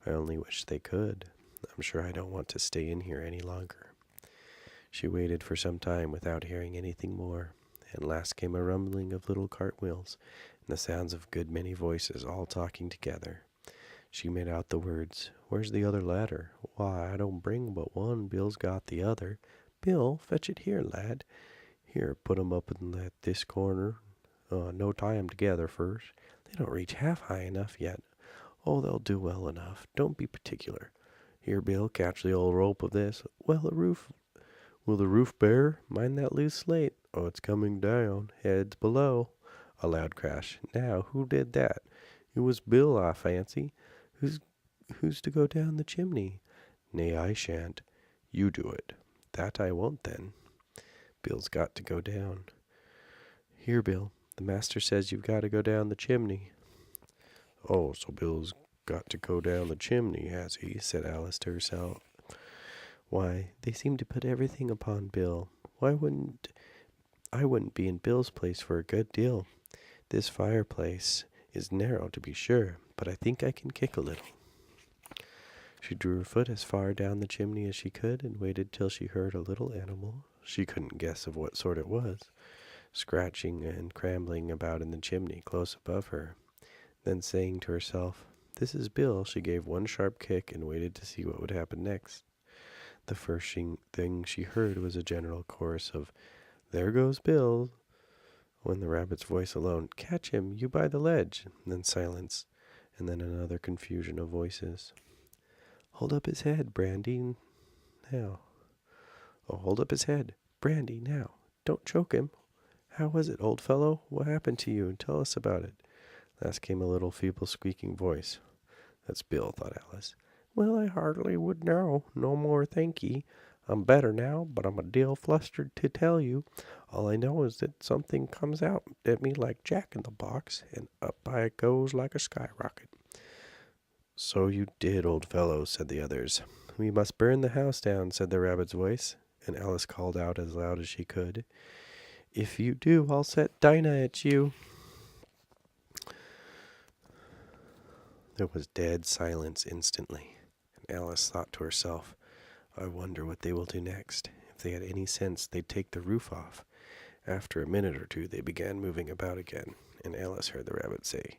"I only wish they could. I'm sure I don't want to stay in here any longer." She waited for some time without hearing anything more. At last came a rumbling of little cartwheels, and the sounds of a good many voices all talking together. She made out the words, "Where's the other ladder? Why, I don't bring but one. Bill's got the other. Bill, fetch it here, lad. Here, put 'em up in this corner. No, tie 'em together first. They don't reach half high enough yet. Oh, they'll do well enough. Don't be particular. Here, Bill, catch the old rope of this. Well, will the roof bear? Mind that loose slate. Oh, it's coming down. Heads below." A loud crash. "Now, who did that?" "It was Bill, I fancy." Who's to go down the chimney?" "Nay, I shan't." "You do it." "That I won't, then." "Bill's got to go down." "Here, Bill, the master says you've got to go down the chimney." "Oh, so Bill's got to go down the chimney, has he?" said Alice to herself. "Why, they seem to put everything upon Bill. I wouldn't be in Bill's place for a good deal. This fireplace is narrow, to be sure, but I think I can kick a little." She drew her foot as far down the chimney as she could, and waited till she heard a little animal, she couldn't guess of what sort it was, scratching and scrambling about in the chimney close above her. Then, saying to herself, "This is Bill," she gave one sharp kick and waited to see what would happen next. The first thing she heard was a general chorus of, "There goes Bill," when the rabbit's voice alone, "Catch him, you by the ledge," and then silence, and then another confusion of voices. "Hold up his head, Brandy, now." "Oh, hold up his head, Brandy, now. Don't choke him. How was it, old fellow? What happened to you? Tell us about it." Last came a little feeble squeaking voice. "That's Bill," thought Alice. "Well, I hardly would know. No more, thank ye. I'm better now, but I'm a deal flustered to tell you. All I know is that something comes out at me like Jack-in-the-Box, and up I goes like a skyrocket. So you did, old fellow, said the others. We must burn the house down, said the rabbit's voice, and Alice called out as loud as she could, If you do, I'll set Dinah at you. There was dead silence instantly, and Alice thought to herself, I wonder what they will do next. If they had any sense, they'd take the roof off. After a minute or two, they began moving about again, and Alice heard the rabbit say,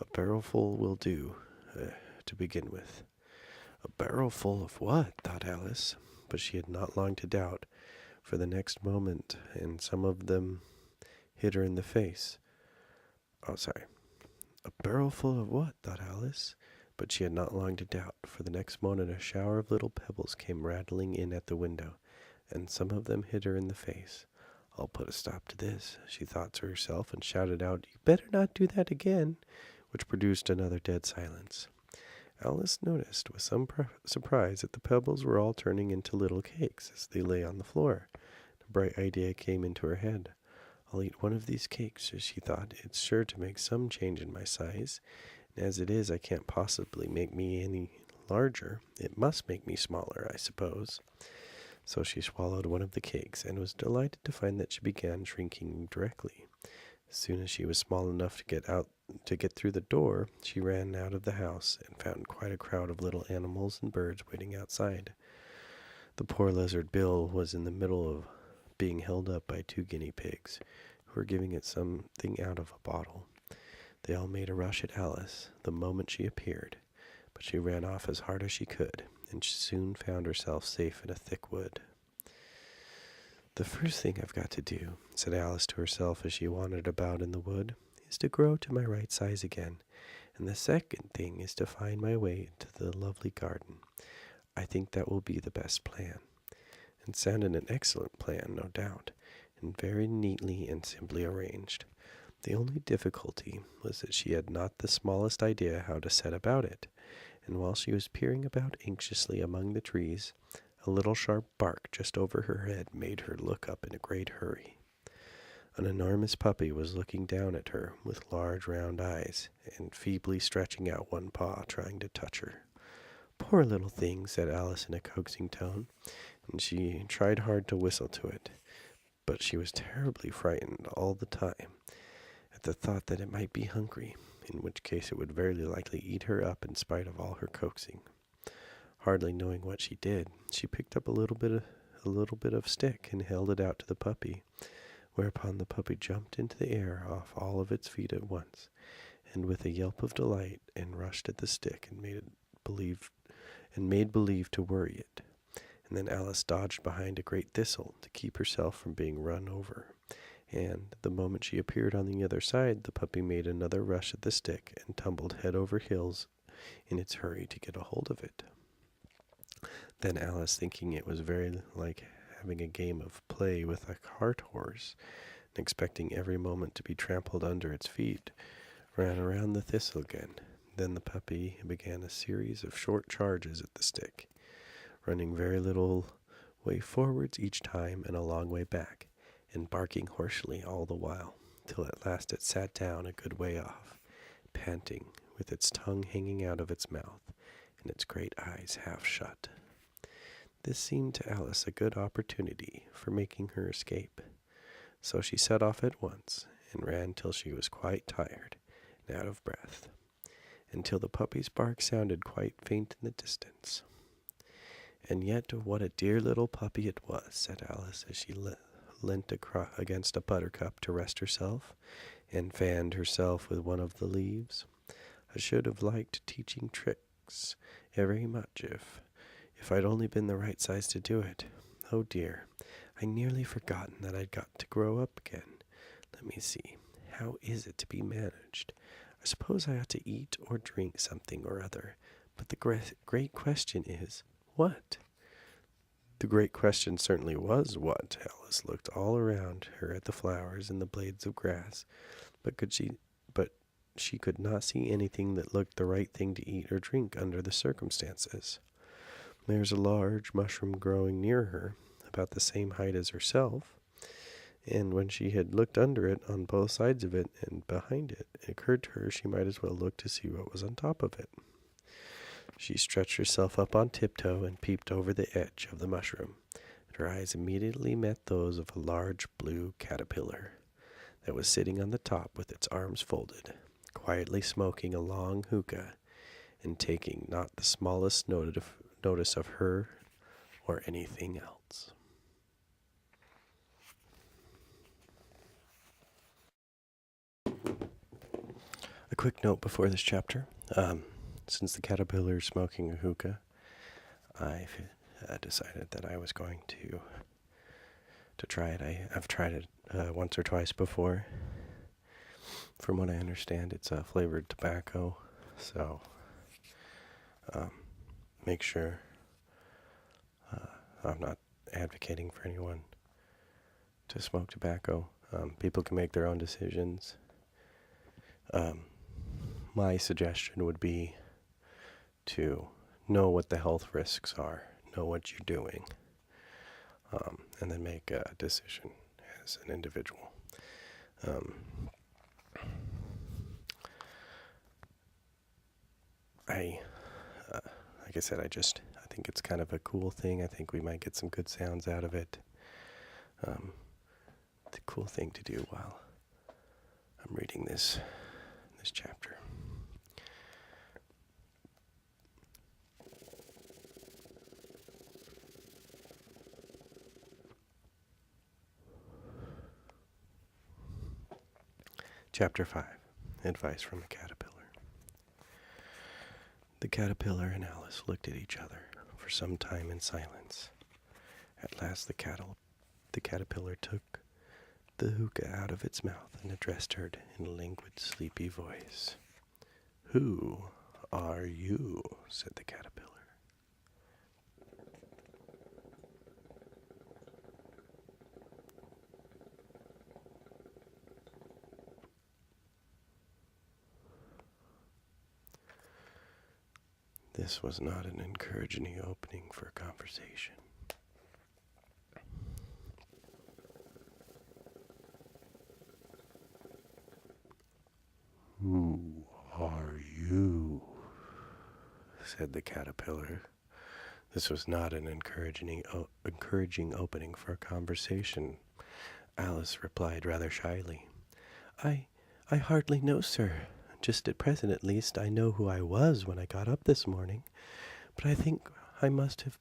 A barrelful will do, to begin with. A barrel full of what? Thought Alice, but she had not long to doubt, for the next moment, and some of them hit her in the face. Oh, sorry. A barrel full of what? Thought Alice, but she had not long to doubt, for the next moment a shower of little pebbles came rattling in at the window, and some of them hit her in the face. I'll put a stop to this, she thought to herself, and shouted out, You better not do that again, which produced another dead silence. Alice noticed with some surprise that the pebbles were all turning into little cakes as they lay on the floor. A bright idea came into her head. I'll eat one of these cakes, as she thought. It's sure to make some change in my size. And as it is, I can't possibly make me any larger. It must make me smaller, I suppose. So she swallowed one of the cakes and was delighted to find that she began shrinking directly. As soon as she was small enough to get through the door, she ran out of the house and found quite a crowd of little animals and birds waiting outside. The poor lizard Bill was in the middle of being held up by 2 guinea pigs, who were giving it something out of a bottle. They all made a rush at Alice the moment she appeared, but she ran off as hard as she could, and she soon found herself safe in a thick wood. The first thing I've got to do, said Alice to herself as she wandered about in the wood, is to grow to my right size again, and the second thing is to find my way to the lovely garden. I think that will be the best plan. It sounded an excellent plan, no doubt, and very neatly and simply arranged. The only difficulty was that she had not the smallest idea how to set about it, and while she was peering about anxiously among the trees, a little sharp bark just over her head made her look up in a great hurry. An enormous puppy was looking down at her with large round eyes, and feebly stretching out one paw, trying to touch her. Poor little thing, said Alice in a coaxing tone, and she tried hard to whistle to it, but she was terribly frightened all the time at the thought that it might be hungry, in which case it would very likely eat her up in spite of all her coaxing. Hardly knowing what she did, she picked up a little bit of stick and held it out to the puppy, whereupon the puppy jumped into the air off all of its feet at once, and with a yelp of delight, and rushed at the stick and made believe to worry it. And then Alice dodged behind a great thistle to keep herself from being run over. And the moment she appeared on the other side, the puppy made another rush at the stick and tumbled head over heels in its hurry to get a hold of it. Then Alice, thinking it was very like having a game of play with a cart horse, and expecting every moment to be trampled under its feet, ran around the thistle again. Then the puppy began a series of short charges at the stick, running very little way forwards each time and a long way back, and barking hoarsely all the while, till at last it sat down a good way off, panting, with its tongue hanging out of its mouth, and its great eyes half shut. This seemed to Alice a good opportunity for making her escape, so she set off at once, and ran till she was quite tired and out of breath, until the puppy's bark sounded quite faint in the distance. And yet what a dear little puppy it was, said Alice, as she leant against a buttercup to rest herself, and fanned herself with one of the leaves. I should have liked teaching tricks very much if I'd only been the right size to do it. Oh dear, I nearly forgotten that I'd got to grow up again. Let me see, how is it to be managed? I suppose I ought to eat or drink something or other, but the great question is, what? The great question certainly was what. Alice looked all around her at the flowers and the blades of grass, but she could not see anything that looked the right thing to eat or drink under the circumstances. There's a large mushroom growing near her, about the same height as herself, and when she had looked under it, on both sides of it, and behind it, it occurred to her she might as well look to see what was on top of it. She stretched herself up on tiptoe and peeped over the edge of the mushroom. Her eyes immediately met those of a large blue caterpillar that was sitting on the top with its arms folded, quietly smoking a long hookah and taking not the smallest notice of her or anything else. A quick note before this chapter. Since the caterpillar is smoking a hookah, I've decided that I was going to try it. I've tried it once or twice before. From what I understand, it's flavored tobacco, so make sure I'm not advocating for anyone to smoke tobacco. People can make their own decisions. My suggestion would be to know what the health risks are, know what you're doing, and then make a decision as an individual. Like I said, I think it's kind of a cool thing. I think we might get some good sounds out of it. It's a cool thing to do while I'm reading this chapter. Chapter 5. Advice from the Caterpillar. The caterpillar and Alice looked at each other for some time in silence. At last the caterpillar took the hookah out of its mouth and addressed her in a languid, sleepy voice. "Who are you?" said the caterpillar. This was not an encouraging opening for a conversation. "Who are you?" said the caterpillar. This was not an encouraging opening for a conversation. Alice replied rather shyly, I hardly know, sir. Just at present, at least, I know who I was when I got up this morning, but I think I must have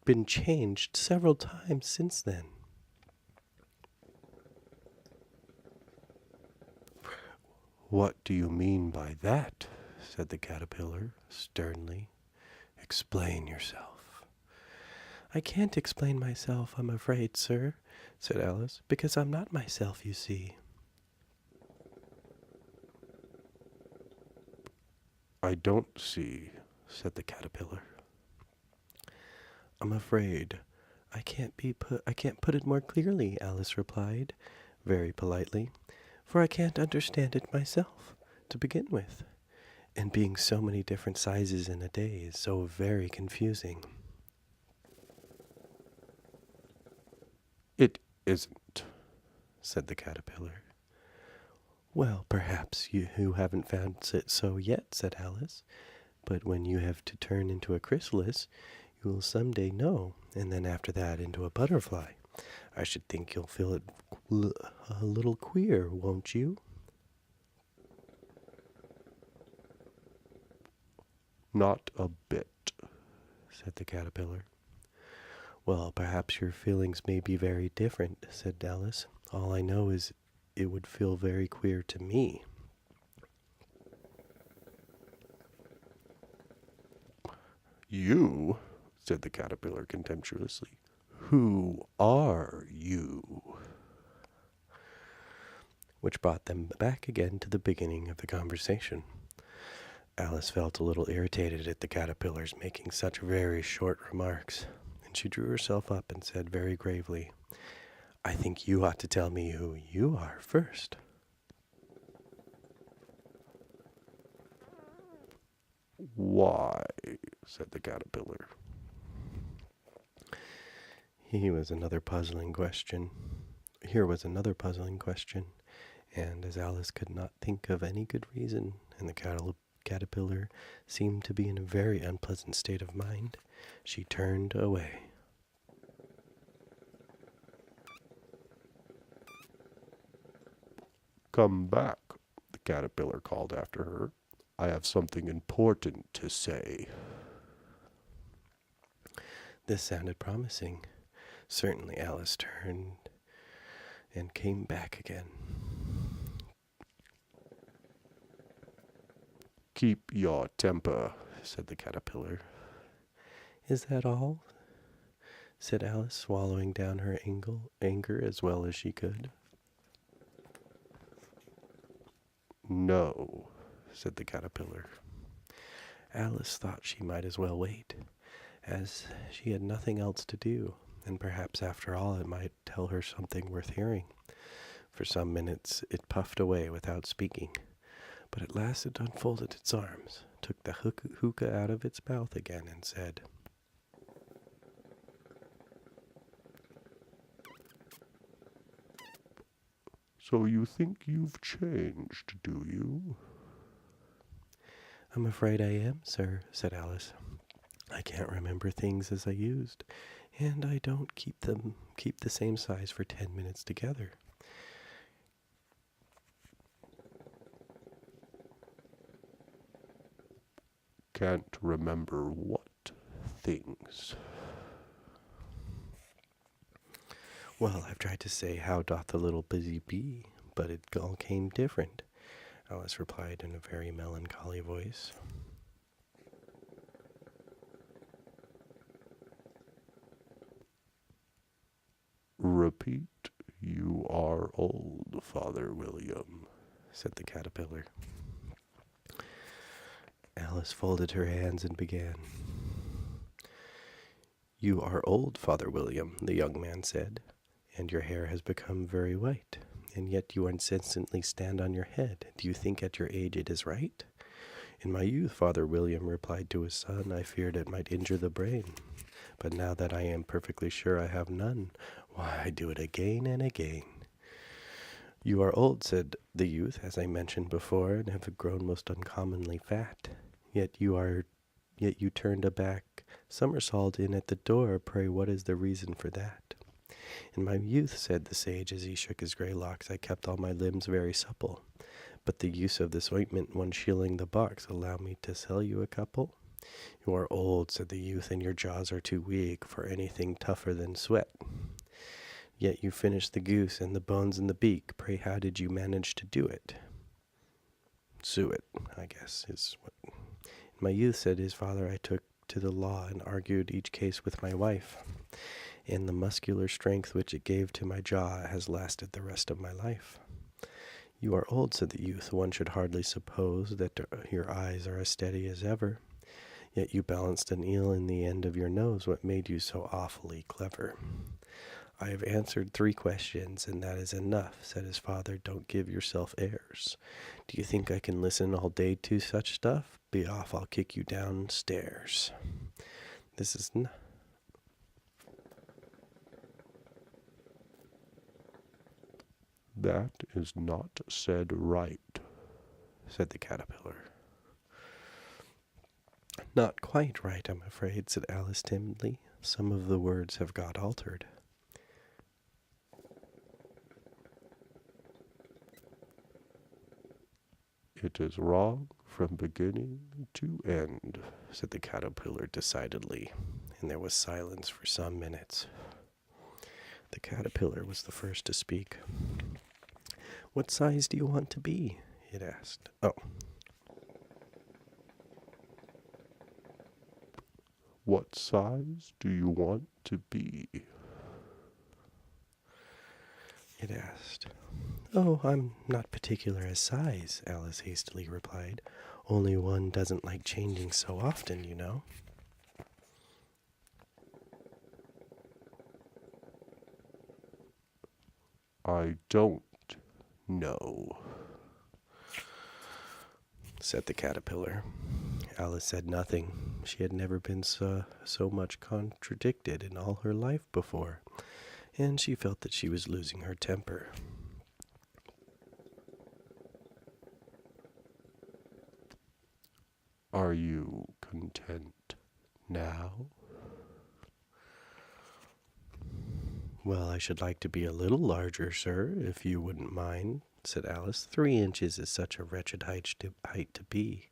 been changed several times since then." "What do you mean by that?" said the caterpillar sternly. "Explain yourself." "I can't explain myself, I'm afraid, sir," said Alice, "because I'm not myself, you see." "I don't see," said the caterpillar. "I'm afraid I can't put it more clearly," Alice replied, very politely, "for I can't understand it myself, to begin with. And being so many different sizes in a day is so very confusing." "It isn't," said the caterpillar. "Well, perhaps you haven't found it so yet," said Alice. "But when you have to turn into a chrysalis, you will some day know, and then after that into a butterfly. I should think you'll feel it a little queer, won't you?" "Not a bit," said the caterpillar. "Well, perhaps your feelings may be very different," said Alice. "All I know is it would feel very queer to me." "You," said the caterpillar contemptuously. "Who are you?" Which brought them back again to the beginning of the conversation. Alice felt a little irritated at the caterpillars making such very short remarks, and she drew herself up and said very gravely, "I think you ought to tell me who you are first." "Why?" said the caterpillar. Here was another puzzling question, and as Alice could not think of any good reason, and the caterpillar seemed to be in a very unpleasant state of mind, she turned away. "Come back," the caterpillar called after her. "I have something important to say." This sounded promising. Certainly Alice turned and came back again. "Keep your temper," said the caterpillar. Is that all? Said Alice, swallowing down her anger as well as she could. "No," said the caterpillar. Alice thought she might as well wait, as she had nothing else to do, and perhaps after all it might tell her something worth hearing. For some minutes it puffed away without speaking, but at last it unfolded its arms, took the hookah out of its mouth again, and said, "So you think you've changed, do you?" I'm afraid I am, sir, said Alice. I can't remember things as I used, and I don't keep the same size for 10 minutes together. "Can't remember what things?" Well, I've tried to say, how doth the little busy bee, but it all came different, Alice replied in a very melancholy voice. "Repeat, you are old, Father William," said the caterpillar. Alice folded her hands and began. You are old, Father William, the young man said, and your hair has become very white, and yet you insistently stand on your head. Do you think at your age it is right? In my youth, Father William replied to his son, I feared it might injure the brain. But now that I am perfectly sure I have none, why, I do it again and again. You are old, said the youth, as I mentioned before, and have grown most uncommonly fat. Yet you turned a back somersault in at the door. Pray, what is the reason for that? In my youth, said the sage, as he shook his grey locks, I kept all my limbs very supple. But the use of this ointment, 1 shilling the box, allow me to sell you a couple? You are old, said the youth, and your jaws are too weak for anything tougher than sweat. Yet you finished the goose and the bones in the beak. Pray, how did you manage to do it? Sue it, I guess, is what... In my youth, said his father, I took to the law and argued each case with my wife, and the muscular strength which it gave to my jaw has lasted the rest of my life. You are old, said the youth. One should hardly suppose that your eyes are as steady as ever. Yet you balanced an eel in the end of your nose. What made you so awfully clever? I have answered 3 questions, and that is enough, said his father. Don't give yourself airs. Do you think I can listen all day to such stuff? Be off, I'll kick you downstairs. This is That is not said right, said the caterpillar. Not quite right, I'm afraid, said Alice timidly. Some of the words have got altered. It is wrong from beginning to end, said the caterpillar decidedly, and there was silence for some minutes. The caterpillar was the first to speak. What size do you want to be? It asked. Oh. What size do you want to be? It asked. Oh, I'm not particular as size, Alice hastily replied. Only one doesn't like changing so often, you know. I don't know, said the caterpillar. Alice said nothing. She had never been so much contradicted in all her life before, and she felt that she was losing her temper. Are you content now? Well, I should like to be a little larger, sir, if you wouldn't mind, said Alice. 3 inches is such a wretched height to be.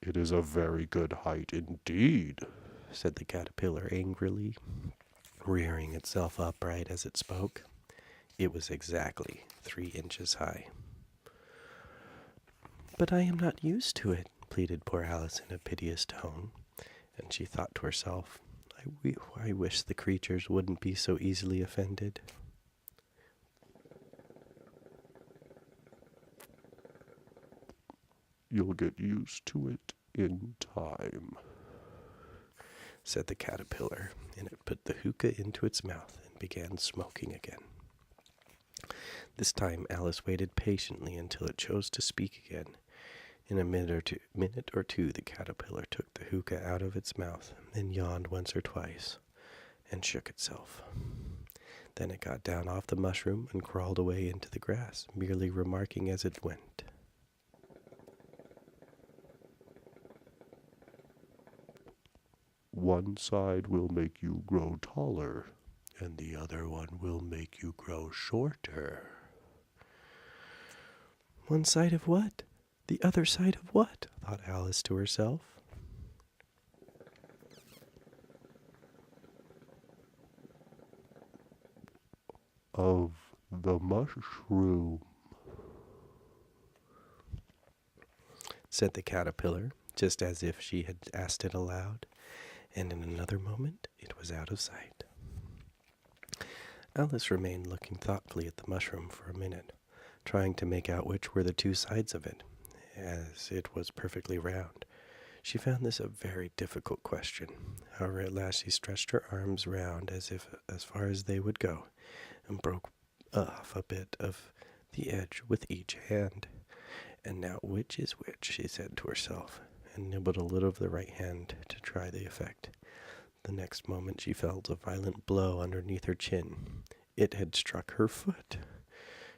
It is a very good height indeed, said the caterpillar angrily, rearing itself upright as it spoke. It was exactly 3 inches high. But I am not used to it, pleaded poor Alice in a piteous tone, and she thought to herself, I wish the creatures wouldn't be so easily offended. You'll get used to it in time, said the caterpillar, and it put the hookah into its mouth and began smoking again. This time Alice waited patiently until it chose to speak again. In a minute or two, the caterpillar took the hookah out of its mouth and yawned once or twice and shook itself. Then it got down off the mushroom and crawled away into the grass, merely remarking as it went, One side will make you grow taller, and the other one will make you grow shorter. One side of what? The other side of what? Thought Alice to herself. of the mushroom, said the caterpillar, just as if she had asked it aloud, and in another moment it was out of sight. Alice remained looking thoughtfully at the mushroom for a minute, trying to make out which were the 2 sides of it, as it was perfectly round. She found this a very difficult question. However, at last she stretched her arms round as far as they would go, and broke off a bit of the edge with each hand. And now which is which, she said to herself, and nibbled a little of the right hand to try the effect. The next moment she felt a violent blow underneath her chin. It had struck her foot.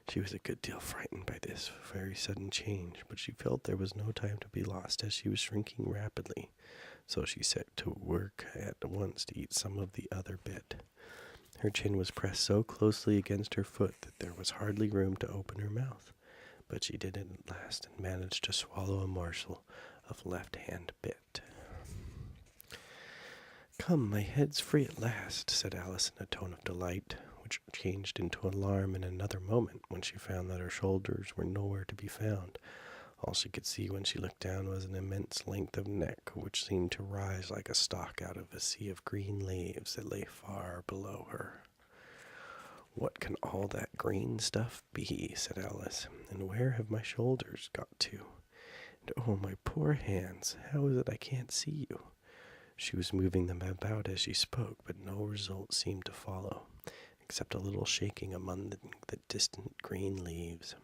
She was a good deal frightened by this very sudden change, but she felt there was no time to be lost, as she was shrinking rapidly. So she set to work at once to eat some of the other bit. Her chin was pressed so closely against her foot that there was hardly room to open her mouth, but she did it at last and managed to swallow a morsel of left-hand bit. "Come, my head's free at last," said Alice in a tone of delight, which changed into alarm in another moment when she found that her shoulders were nowhere to be found. All she could see when she looked down was an immense length of neck, which seemed to rise like a stalk out of a sea of green leaves that lay far below her. "What can all that green stuff be?" said Alice, "and where have my shoulders got to? And oh, my poor hands, how is it I can't see you?" She was moving them about as she spoke, but no result seemed to follow, except a little shaking among the distant green leaves.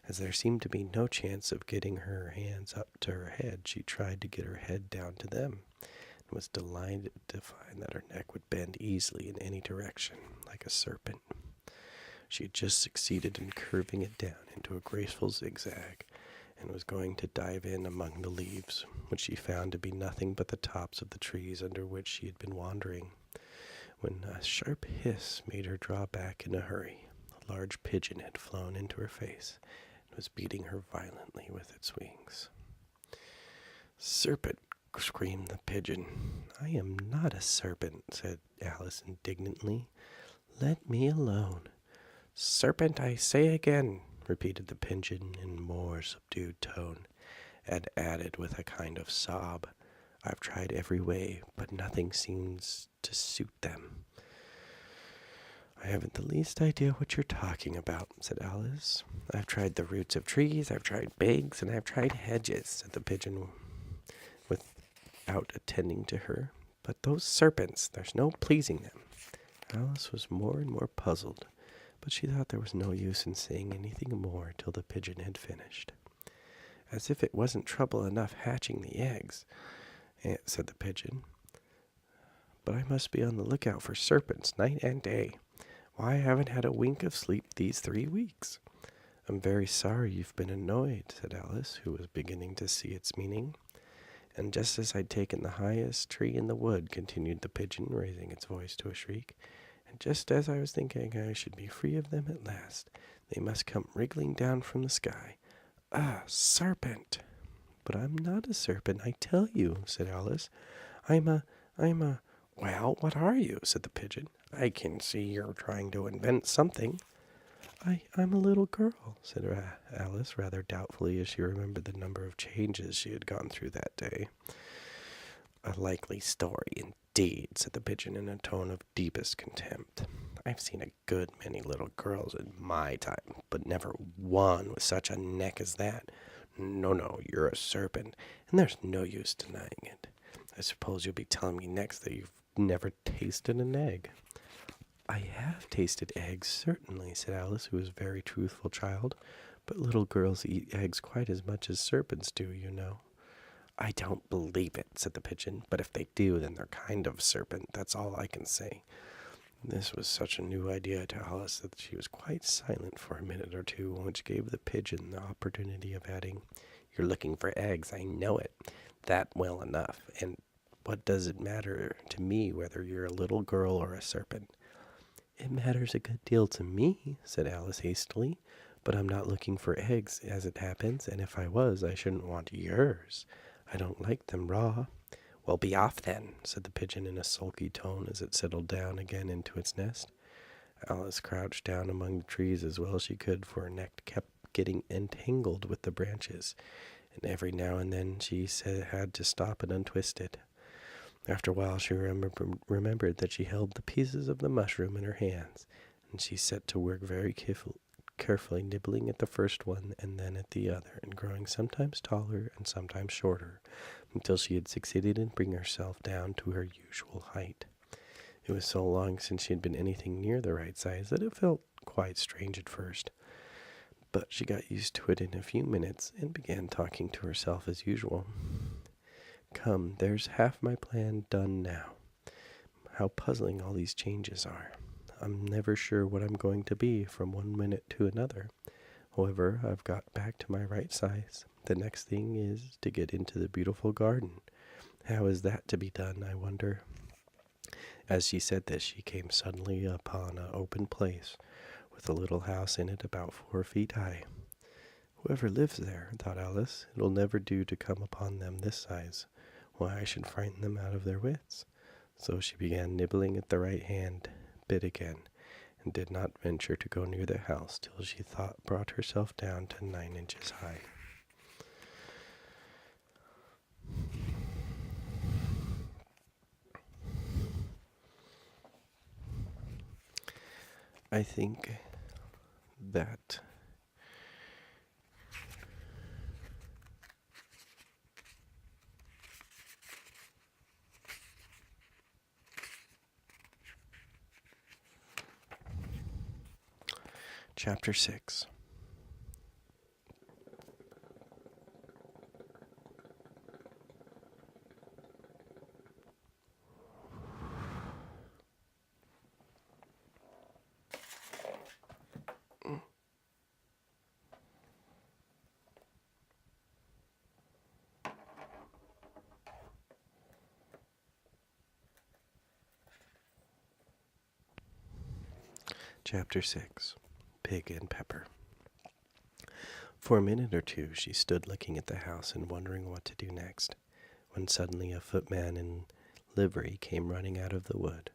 As there seemed to be no chance of getting her hands up to her head, she tried to get her head down to them, and was delighted to find that her neck would bend easily in any direction, like a serpent. She had just succeeded in curving it down into a graceful zigzag, and was going to dive in among the leaves, which she found to be nothing but the tops of the trees under which she had been wandering, when a sharp hiss made her draw back in a hurry. A large pigeon had flown into her face, and was beating her violently with its wings. "Serpent!" screamed the pigeon. "I am not a serpent," said Alice indignantly. "Let me alone." "Serpent, I say again," repeated the pigeon in more subdued tone, and added with a kind of sob, "I've tried every way, but nothing seems to suit them." "I haven't the least idea what you're talking about," said Alice. "I've tried the roots of trees, I've tried bigs, and I've tried hedges," said the pigeon without attending to her. "But those serpents, there's no pleasing them." Alice was more and more puzzled, but she thought there was no use in saying anything more till the pigeon had finished. "As if it wasn't trouble enough hatching the eggs," said the pigeon. "But I must be on the lookout for serpents night and day. Why, I haven't had a wink of sleep these 3 weeks." "I'm very sorry you've been annoyed," said Alice, who was beginning to see its meaning. "And just as I'd taken the highest tree in the wood," continued the pigeon, raising its voice to a shriek, "and just as I was thinking I should be free of them at last, they must come wriggling down from the sky. Ah, serpent!" "But I'm not a serpent, I tell you," said Alice. I'm a... "Well, what are you?" said the pigeon. "I can see you're trying to invent something." I'm a little girl," said Alice, rather doubtfully, as she remembered the number of changes she had gone through that day. "A likely story, indeed," said the pigeon in a tone of deepest contempt. "I've seen a good many little girls in my time, but never one with such a neck as that. No, you're a serpent, and there's no use denying it. I suppose you'll be telling me next that you've never tasted an egg." "I have tasted eggs, certainly," said Alice, who was a very truthful child. "But little girls eat eggs quite as much as serpents do, you know." "I don't believe it," said the pigeon. "But if they do, then they're kind of serpent. That's all I can say." This was such a new idea to Alice that she was quite silent for a minute or two, which gave the pigeon the opportunity of adding, "You're looking for eggs, I know it. That well enough. And what does it matter to me whether you're a little girl or a serpent?" "It matters a good deal to me," said Alice hastily, "but I'm not looking for eggs, as it happens, and if I was, I shouldn't want yours. I don't like them raw." "Well, be off then," said the pigeon in a sulky tone as it settled down again into its nest. Alice crouched down among the trees as well as she could, for her neck kept getting entangled with the branches, and every now and then she had to stop and untwist it. After a while she remembered that she held the pieces of the mushroom in her hands, and she set to work very carefully nibbling at the first one and then at the other, and growing sometimes taller and sometimes shorter, until she had succeeded in bringing herself down to her usual height. It was so long since she had been anything near the right size that it felt quite strange at first. But she got used to it in a few minutes and began talking to herself as usual. "Come, there's half my plan done now. How puzzling all these changes are. I'm never sure what I'm going to be from one minute to another. However, I've got back to my right size. The next thing is to get into the beautiful garden. How is that to be done, I wonder?" As she said this, she came suddenly upon an open place, with a little house in it about 4 feet high. "Whoever lives there," thought Alice, "it'll never do to come upon them this size. Why, I should frighten them out of their wits." So she began nibbling at the right hand bit again, and did not venture to go near the house till she brought herself down to 9 inches high. I think that Chapter 6. Chapter 6. Pig and Pepper. For a minute or two she stood looking at the house and wondering what to do next, when suddenly a footman in livery came running out of the wood.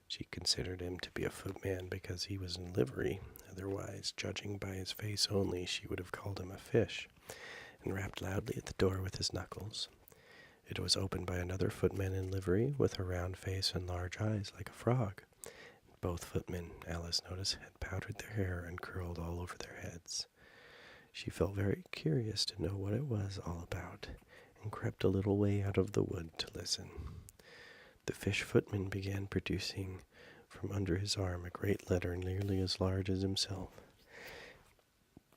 She considered him to be a footman because he was in livery. Otherwise, judging by his face only, she would have called him a fish, and rapped loudly at the door with his knuckles. It was opened by another footman in livery, with a round face and large eyes like a frog. Both footmen, Alice noticed, had powdered their hair and curled all over their heads. She felt very curious to know what it was all about, and crept a little way out of the wood to listen. The fish footman began producing from under his arm a great letter nearly as large as himself.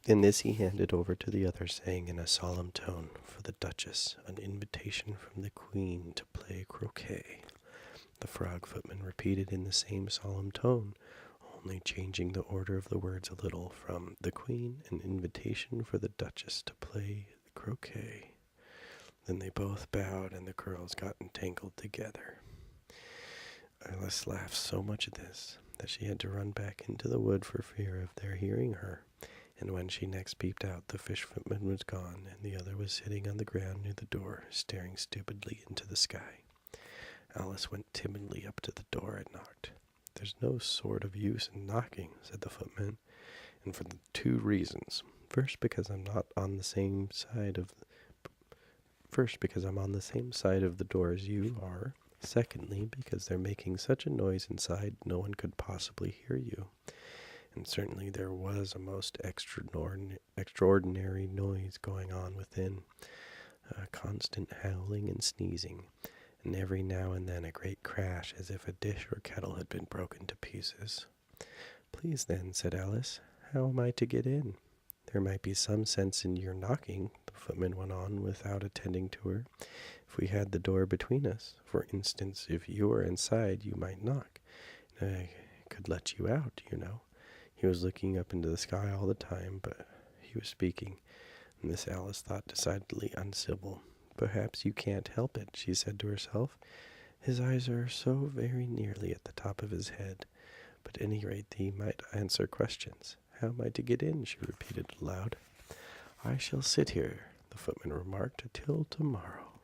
And this he handed over to the other, saying in a solemn tone, "For the Duchess, an invitation from the Queen to play croquet." The frog footman repeated in the same solemn tone, only changing the order of the words a little, from "the Queen, an invitation for the Duchess to play croquet." Then they both bowed, and the curls got entangled together. Alice laughed so much at this that she had to run back into the wood for fear of their hearing her. And when she next peeped out, the fish footman was gone, and the other was sitting on the ground near the door, staring stupidly into the sky. Alice went timidly up to the door and knocked. "There's no sort of use in knocking," said the footman, "and for the 2 reasons. First, because I'm on the same side of the door as you are. Secondly, because they're making such a noise inside, no one could possibly hear you. And certainly there was a most extraordinary noise going on within, constant howling and sneezing, and every now and then a great crash as if a dish or kettle had been broken to pieces." "Please then," said Alice, "how am I to get in?" "There might be some sense in your knocking," the footman went on without attending to her, "if we had the door between us. For instance, if you were inside, you might knock, and I could let you out, you know." He was looking up into the sky all the time, but he was speaking, and this Alice thought decidedly uncivil. "Perhaps you can't help it," she said to herself. "His eyes are so very nearly at the top of his head. But at any rate he might answer questions. How am I to get in?" she repeated aloud. "I shall sit here," the footman remarked, "till tomorrow."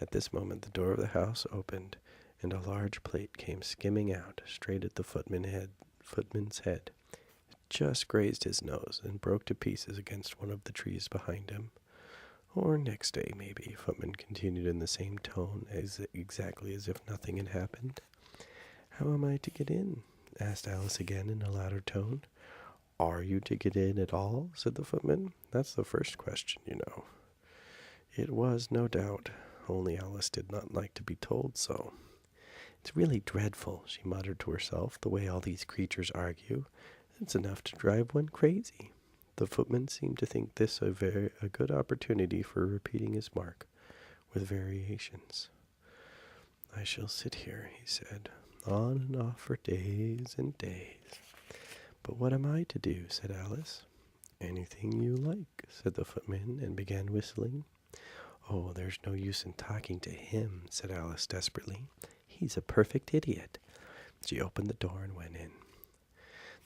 At this moment the door of the house opened, and a large plate came skimming out, straight at the footman's head. It just grazed his nose, and broke to pieces against one of the trees behind him. "Or next day, maybe," Footman continued in the same tone, exactly as if nothing had happened. "How am I to get in?" asked Alice again in a louder tone. "Are you to get in at all?" said the footman. "That's the first question, you know." It was, no doubt, only Alice did not like to be told so. "It's really dreadful," she muttered to herself, "the way all these creatures argue. It's enough to drive one crazy." The footman seemed to think this a good opportunity for repeating his mark, with variations. "I shall sit here," he said, "on and off for days and days." "But what am I to do?" said Alice. "Anything you like," said the footman, and began whistling. "Oh, there's no use in talking to him," said Alice desperately. "He's a perfect idiot." She opened the door and went in.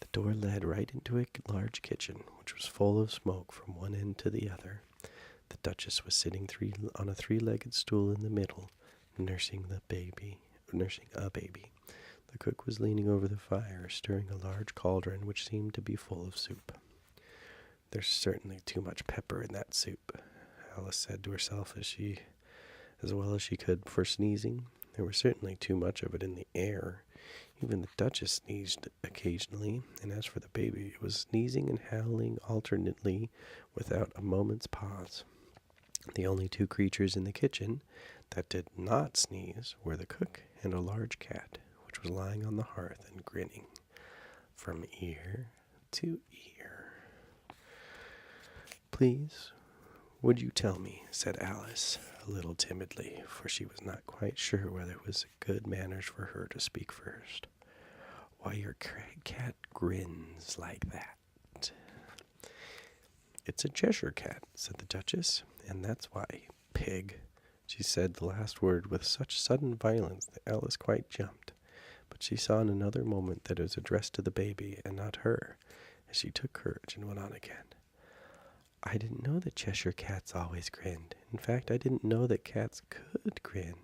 The door led right into a large kitchen, which was full of smoke from one end to the other. The Duchess was sitting on a 3-legged stool in the middle, nursing a baby. The cook was leaning over the fire, stirring a large cauldron which seemed to be full of soup. "There's certainly too much pepper in that soup," Alice said to herself as well as she could, for sneezing. There was certainly too much of it in the air. Even the Duchess sneezed occasionally, and as for the baby, it was sneezing and howling alternately without a moment's pause. The only 2 creatures in the kitchen that did not sneeze were the cook and a large cat, which was lying on the hearth and grinning from ear to ear. "Please, would you tell me," said Alice, a little timidly, for she was not quite sure whether it was good manners for her to speak first, "why your cat grins like that?" "It's a Cheshire cat," said the Duchess, "and that's why. Pig." She said the last word with such sudden violence that Alice quite jumped, but she saw in another moment that it was addressed to the baby and not her, as she took courage and went on again. "I didn't know that Cheshire cats always grinned. In fact, I didn't know that cats could grin."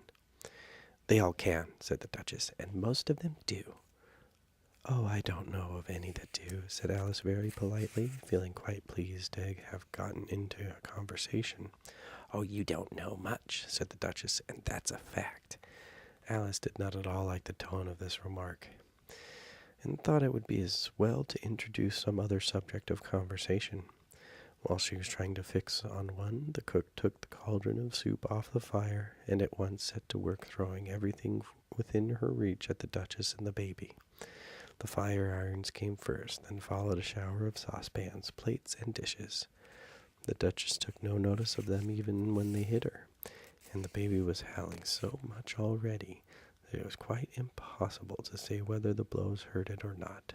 "They all can," said the Duchess, "and most of them do." "Oh, I don't know of any that do," said Alice very politely, feeling quite pleased to have gotten into a conversation. "Oh, you don't know much," said the Duchess, "and that's a fact." Alice did not at all like the tone of this remark, and thought it would be as well to introduce some other subject of conversation. While she was trying to fix on one, the cook took the cauldron of soup off the fire, and at once set to work throwing everything within her reach at the Duchess and the baby. The fire irons came first, then followed a shower of saucepans, plates, and dishes. The Duchess took no notice of them even when they hit her, and the baby was howling so much already that it was quite impossible to say whether the blows hurt it or not.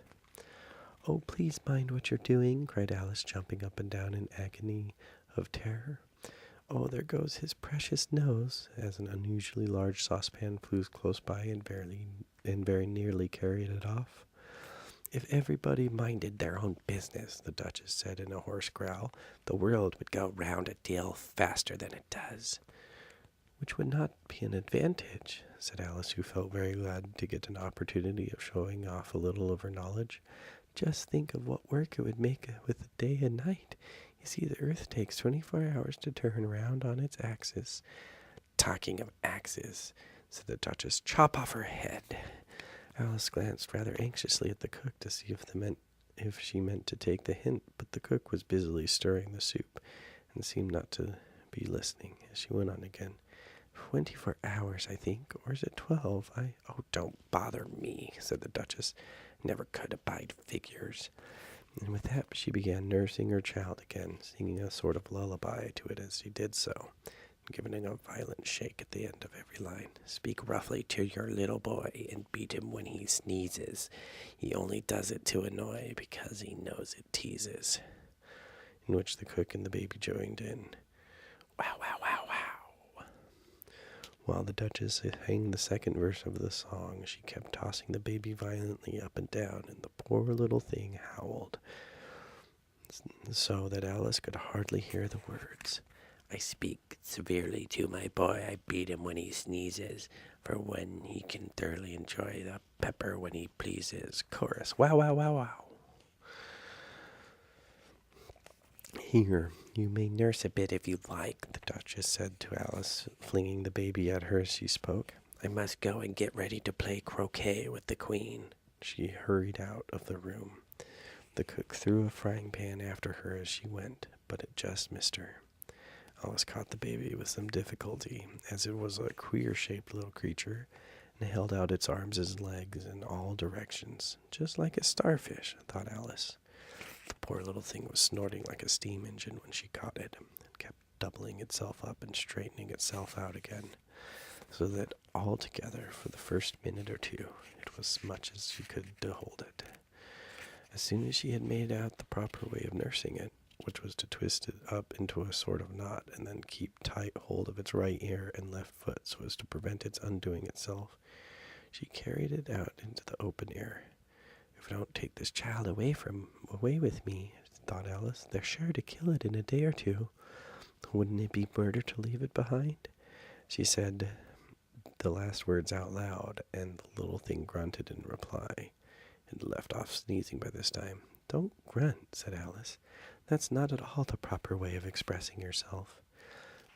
"Oh, please mind what you're doing," cried Alice, jumping up and down in agony of terror. "Oh, there goes his precious nose," as an unusually large saucepan flew close by and very nearly carried it off. "If everybody minded their own business," the Duchess said in a hoarse growl, "the world would go round a deal faster than it does." "Which would not be an advantage," said Alice, who felt very glad to get an opportunity of showing off a little of her knowledge. "Just think of what work it would make with the day and night. You see, the earth takes 24 hours to turn round on its axis." "Talking of axes," said the Duchess, "chop off her head." Alice glanced rather anxiously at the cook to see if she meant to take the hint, but the cook was busily stirring the soup and seemed not to be listening as she went on again. 24 hours, I think, or is it 12? "Oh, don't bother me," said the Duchess. "Never could abide figures." And with that she began nursing her child again, singing a sort of lullaby to it as she did so, giving it a violent shake at the end of every line. "Speak roughly to your little boy and beat him when he sneezes. He only does it to annoy because he knows it teases." In which the cook and the baby joined in. "Wow, wow, wow, wow." While the Duchess sang the second verse of the song, she kept tossing the baby violently up and down, and the poor little thing howled so that Alice could hardly hear the words. "I speak severely to my boy. I beat him when he sneezes, for when he can thoroughly enjoy the pepper when he pleases." Chorus. Wow, wow, wow, wow. "Here, you may nurse a bit if you like," the Duchess said to Alice, flinging the baby at her as she spoke. "I must go and get ready to play croquet with the Queen." She hurried out of the room. The cook threw a frying pan after her as she went, but it just missed her. Alice caught the baby with some difficulty, as it was a queer-shaped little creature, and held out its arms and legs in all directions, just like a starfish, thought Alice. The poor little thing was snorting like a steam engine when she caught it, and kept doubling itself up and straightening itself out again, so that altogether, for the first minute or two, it was as much as she could to hold it. As soon as she had made out the proper way of nursing it, which was to twist it up into a sort of knot and then keep tight hold of its right ear and left foot so as to prevent its undoing itself, she carried it out into the open air. "If I don't take this child away with me," thought Alice, "they're sure to kill it in a day or two. Wouldn't it be murder to leave it behind?" She said the last words out loud, and the little thing grunted in reply. It left off sneezing by this time. "Don't grunt," said Alice. "That's not at all the proper way of expressing yourself."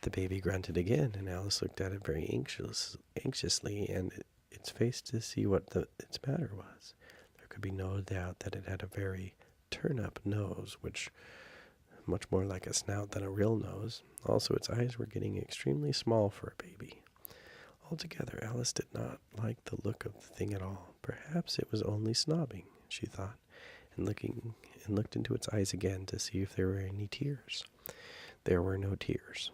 The baby grunted again, and Alice looked at it very anxiously and its face to see what its matter was. There could be no doubt that it had a very turn-up nose, which much more like a snout than a real nose. Also, its eyes were getting extremely small for a baby. Altogether, Alice did not like the look of the thing at all. Perhaps it was only snobbing, she thought, and looked into its eyes again to see if there were any tears. There were no tears.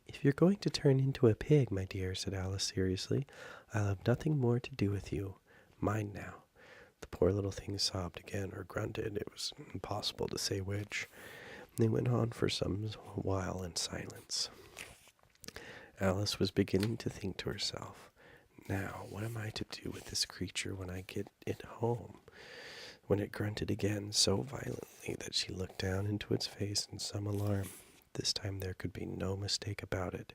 "If you're going to turn into a pig, my dear," said Alice seriously, "I'll have nothing more to do with you. Mind now." The poor little thing sobbed again, or grunted. It was impossible to say which. They went on for some while in silence. Alice was beginning to think to herself, "Now, what am I to do with this creature when I get it home?" When it grunted again so violently that she looked down into its face in some alarm. This time there could be no mistake about it.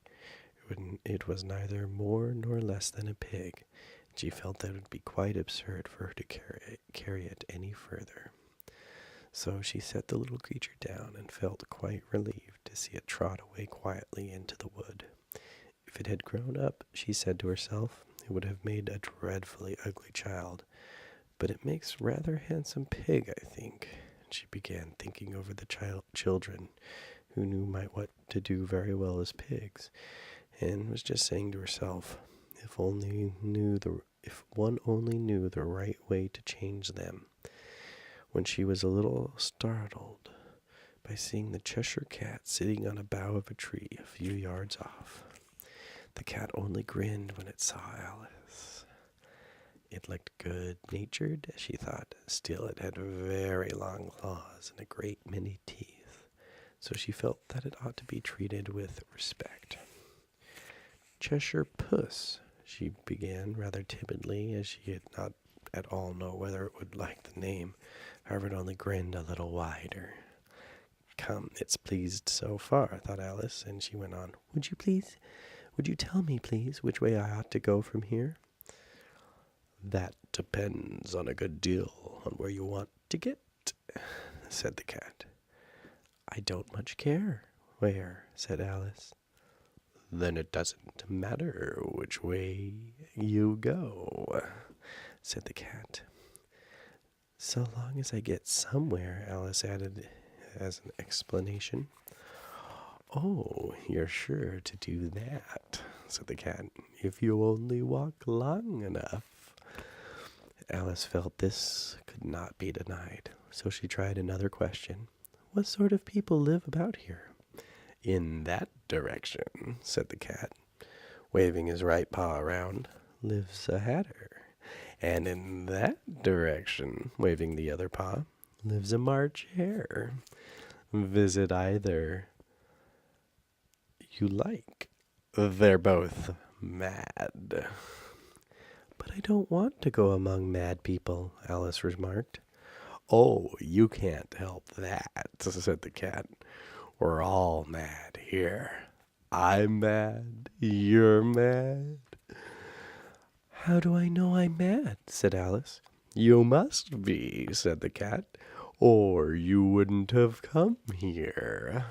It was neither more nor less than a pig, and she felt that it would be quite absurd for her to carry it any further. So she set the little creature down and felt quite relieved to see it trot away quietly into the wood. If it had grown up, she said to herself, it would have made a dreadfully ugly child. But it makes rather handsome pig, I think. And she began thinking over the children who knew what to do very well as pigs, and was just saying to herself, If one only knew the right way to change them. When she was a little startled by seeing the Cheshire Cat sitting on a bough of a tree a few yards off. The cat only grinned when it saw Alice. It looked good-natured, as she thought. Still, it had very long claws and a great many teeth, so she felt that it ought to be treated with respect. Cheshire Puss, she began rather timidly, as she did not at all know whether it would like the name. However, it only grinned a little wider. Come, it's pleased so far, thought Alice, and she went on. Would you tell me, please, which way I ought to go from here? That depends on a good deal on where you want to get, said the cat. I don't much care where, said Alice. Then it doesn't matter which way you go, said the cat. So long as I get somewhere, Alice added as an explanation. Oh, you're sure to do that, said the cat, if you only walk long enough. Alice felt this could not be denied, so she tried another question. What sort of people live about here? In that direction, said the cat, waving his right paw around, lives a hatter. And in that direction, waving the other paw, lives a March hare. Visit either you like. They're both mad. But I don't want to go among mad people, Alice remarked. Oh, you can't help that, said the cat. We're all mad here. I'm mad. You're mad. How do I know I'm mad? Said Alice. You must be, said the cat, or you wouldn't have come here.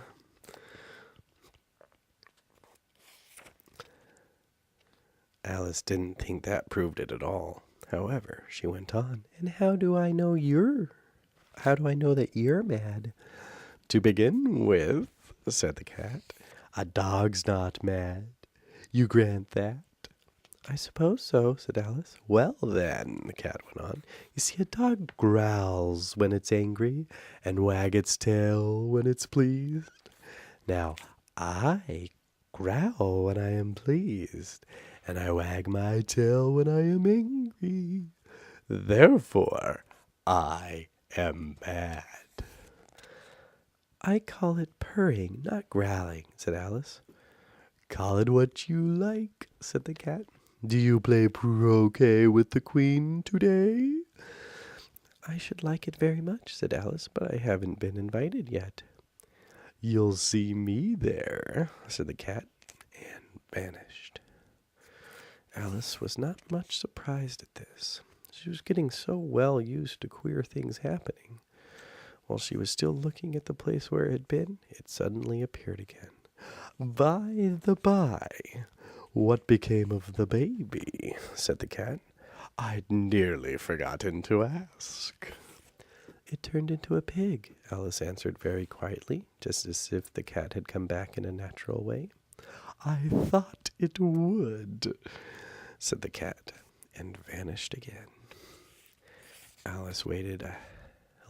Alice didn't think that proved it at all. However, she went on, and how do I know that you're mad? To begin with, said the cat, a dog's not mad. You grant that? I suppose so, said Alice. Well, then, the cat went on, you see, a dog growls when it's angry and wags its tail when it's pleased. Now, I growl when I am pleased, and I wag my tail when I am angry. Therefore, I am mad. I call it purring, not growling, said Alice. Call it what you like, said the cat. Do you play croquet with the Queen today? I should like it very much, said Alice, but I haven't been invited yet. You'll see me there, said the cat, and vanished. Alice was not much surprised at this. She was getting so well used to queer things happening. While she was still looking at the place where it had been, it suddenly appeared again. By the by, what became of the baby? Said the cat. I'd nearly forgotten to ask. It turned into a pig, Alice answered very quietly, just as if the cat had come back in a natural way. I thought it would, said the cat, and vanished again. Alice waited a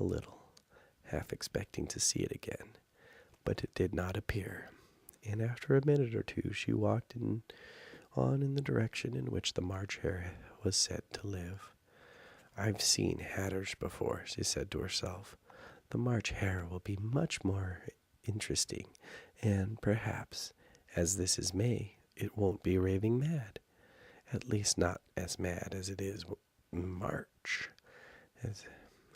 little, half expecting to see it again, but it did not appear, and after a minute or two she walked on in the direction in which the March hare was said to live. I've seen hatters before, she said to herself. The March hare will be much more interesting, and perhaps, as this is May, it won't be raving mad. At least not as mad as it is March.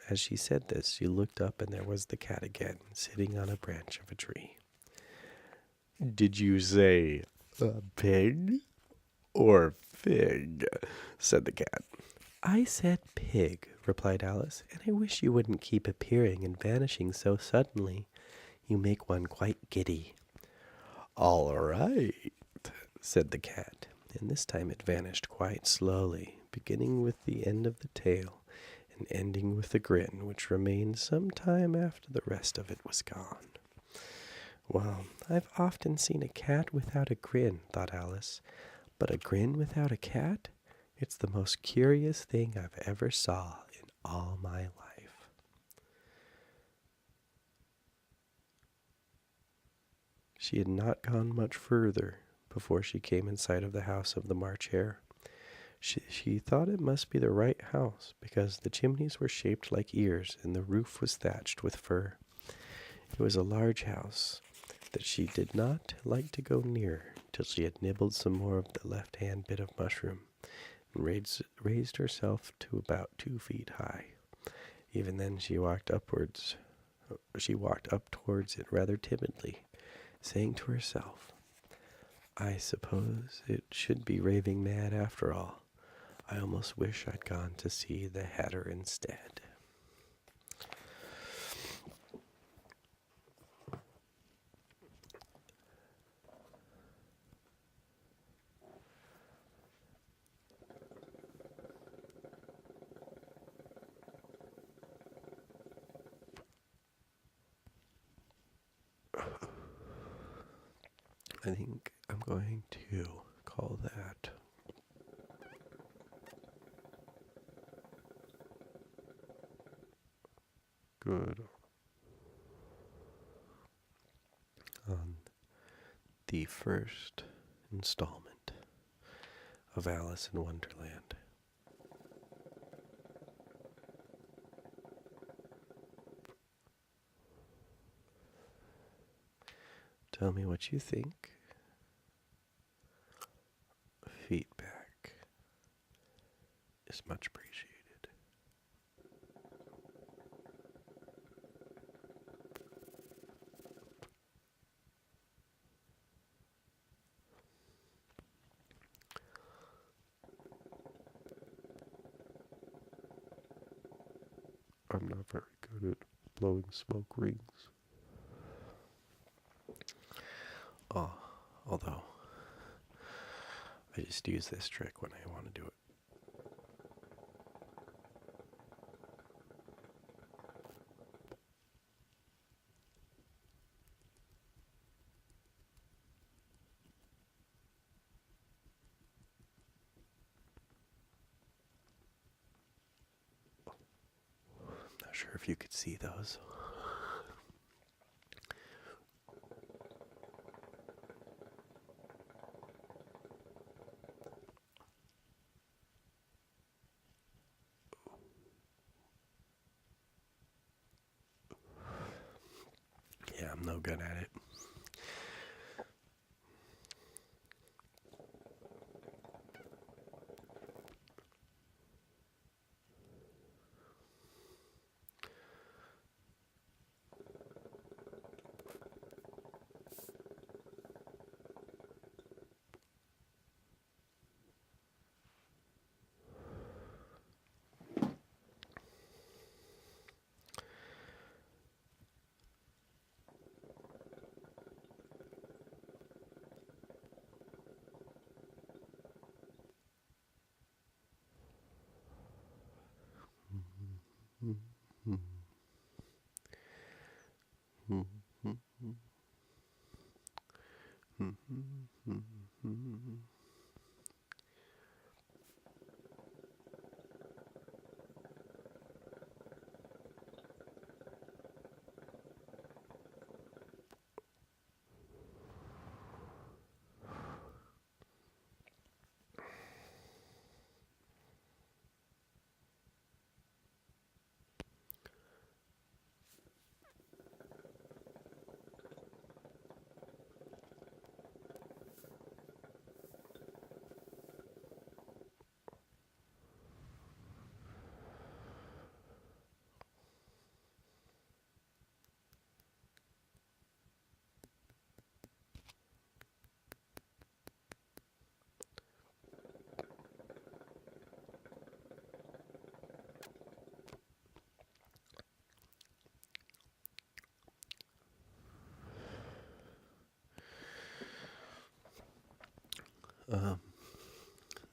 As she said this, she looked up, and there was the cat again, sitting on a branch of a tree. Did you say pig or fig? Said the cat. I said pig, replied Alice, and I wish you wouldn't keep appearing and vanishing so suddenly. You make one quite giddy. All right, said the cat, and this time it vanished quite slowly, beginning with the end of the tail and ending with a grin, which remained some time after the rest of it was gone. Well, I've often seen a cat without a grin, thought Alice, But a grin without a cat? It's the most curious thing I've ever saw in all my life. She had not gone much further before she came in sight of the house of the March Hare. She thought it must be the right house, because the chimneys were shaped like ears and the roof was thatched with fur. It was a large house that she did not like to go near till she had nibbled some more of the left-hand bit of mushroom and raised herself to about 2 feet high. Even then she walked up towards it rather timidly, saying to herself, "I suppose it should be raving mad after all. I almost wish I'd gone to see the Hatter instead." I think I'm going to call that Good. on the first installment of Alice in Wonderland. Tell me what you think. Feedback is much appreciated. I'm not very good at blowing smoke rings. Although I just use this trick when I want to do it. Not sure if you could see those. Yeah, I'm no good at it.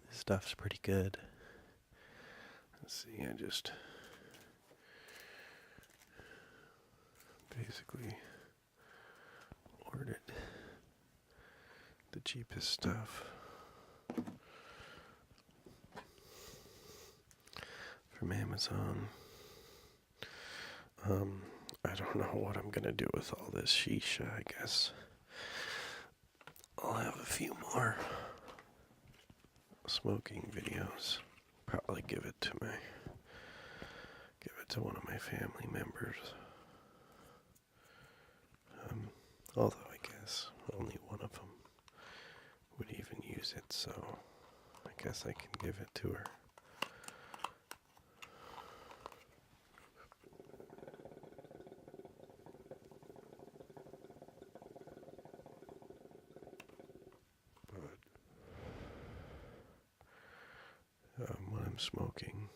This stuff's pretty good. Let's see, I just basically ordered the cheapest stuff. from Amazon. I don't know what I'm gonna do with all this shisha. I guess I'll have a few more smoking videos. Probably give it to one of my family members. Although I guess only one of them would even use it, so I guess I can give it to her. What I'm smoking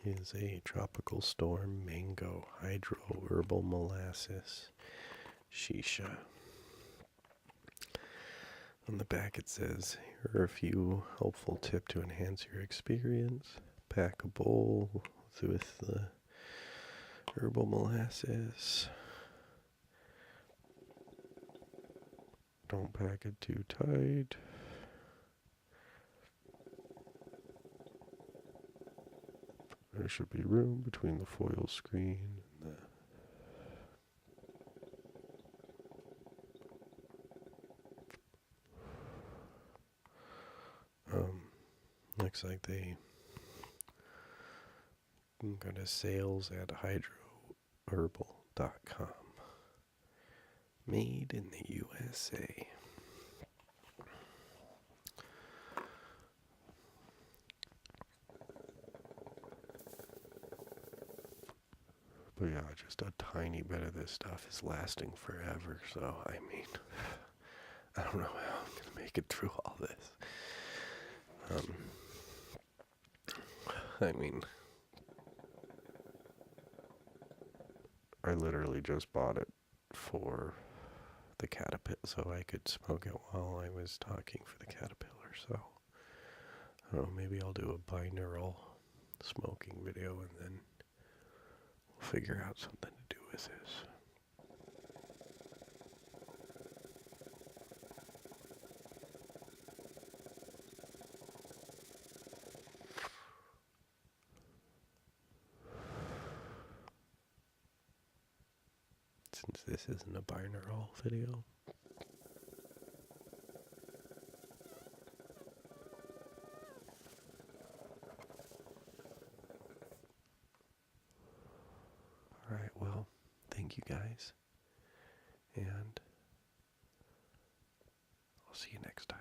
is a Tropical Storm Mango Hydro Herbal Molasses Shisha. On the back it says, here are a few helpful tips to enhance your experience. Pack a bowl with the herbal molasses. Don't pack it too tight. There should be room between the foil screen and the looks like they go to sales at hydroherbal.com. Made in the USA. But yeah, just a tiny bit of this stuff is lasting forever, so I mean, I don't know how I'm going to make it through all this. I mean, I literally just bought it for the caterpillar, so I could smoke it while I was talking for the caterpillar, so I don't know, maybe I'll do a binaural smoking video and then we'll figure out something to do with this. Since this isn't a binaural video. Alright, well, thank you guys. And I'll see you next time.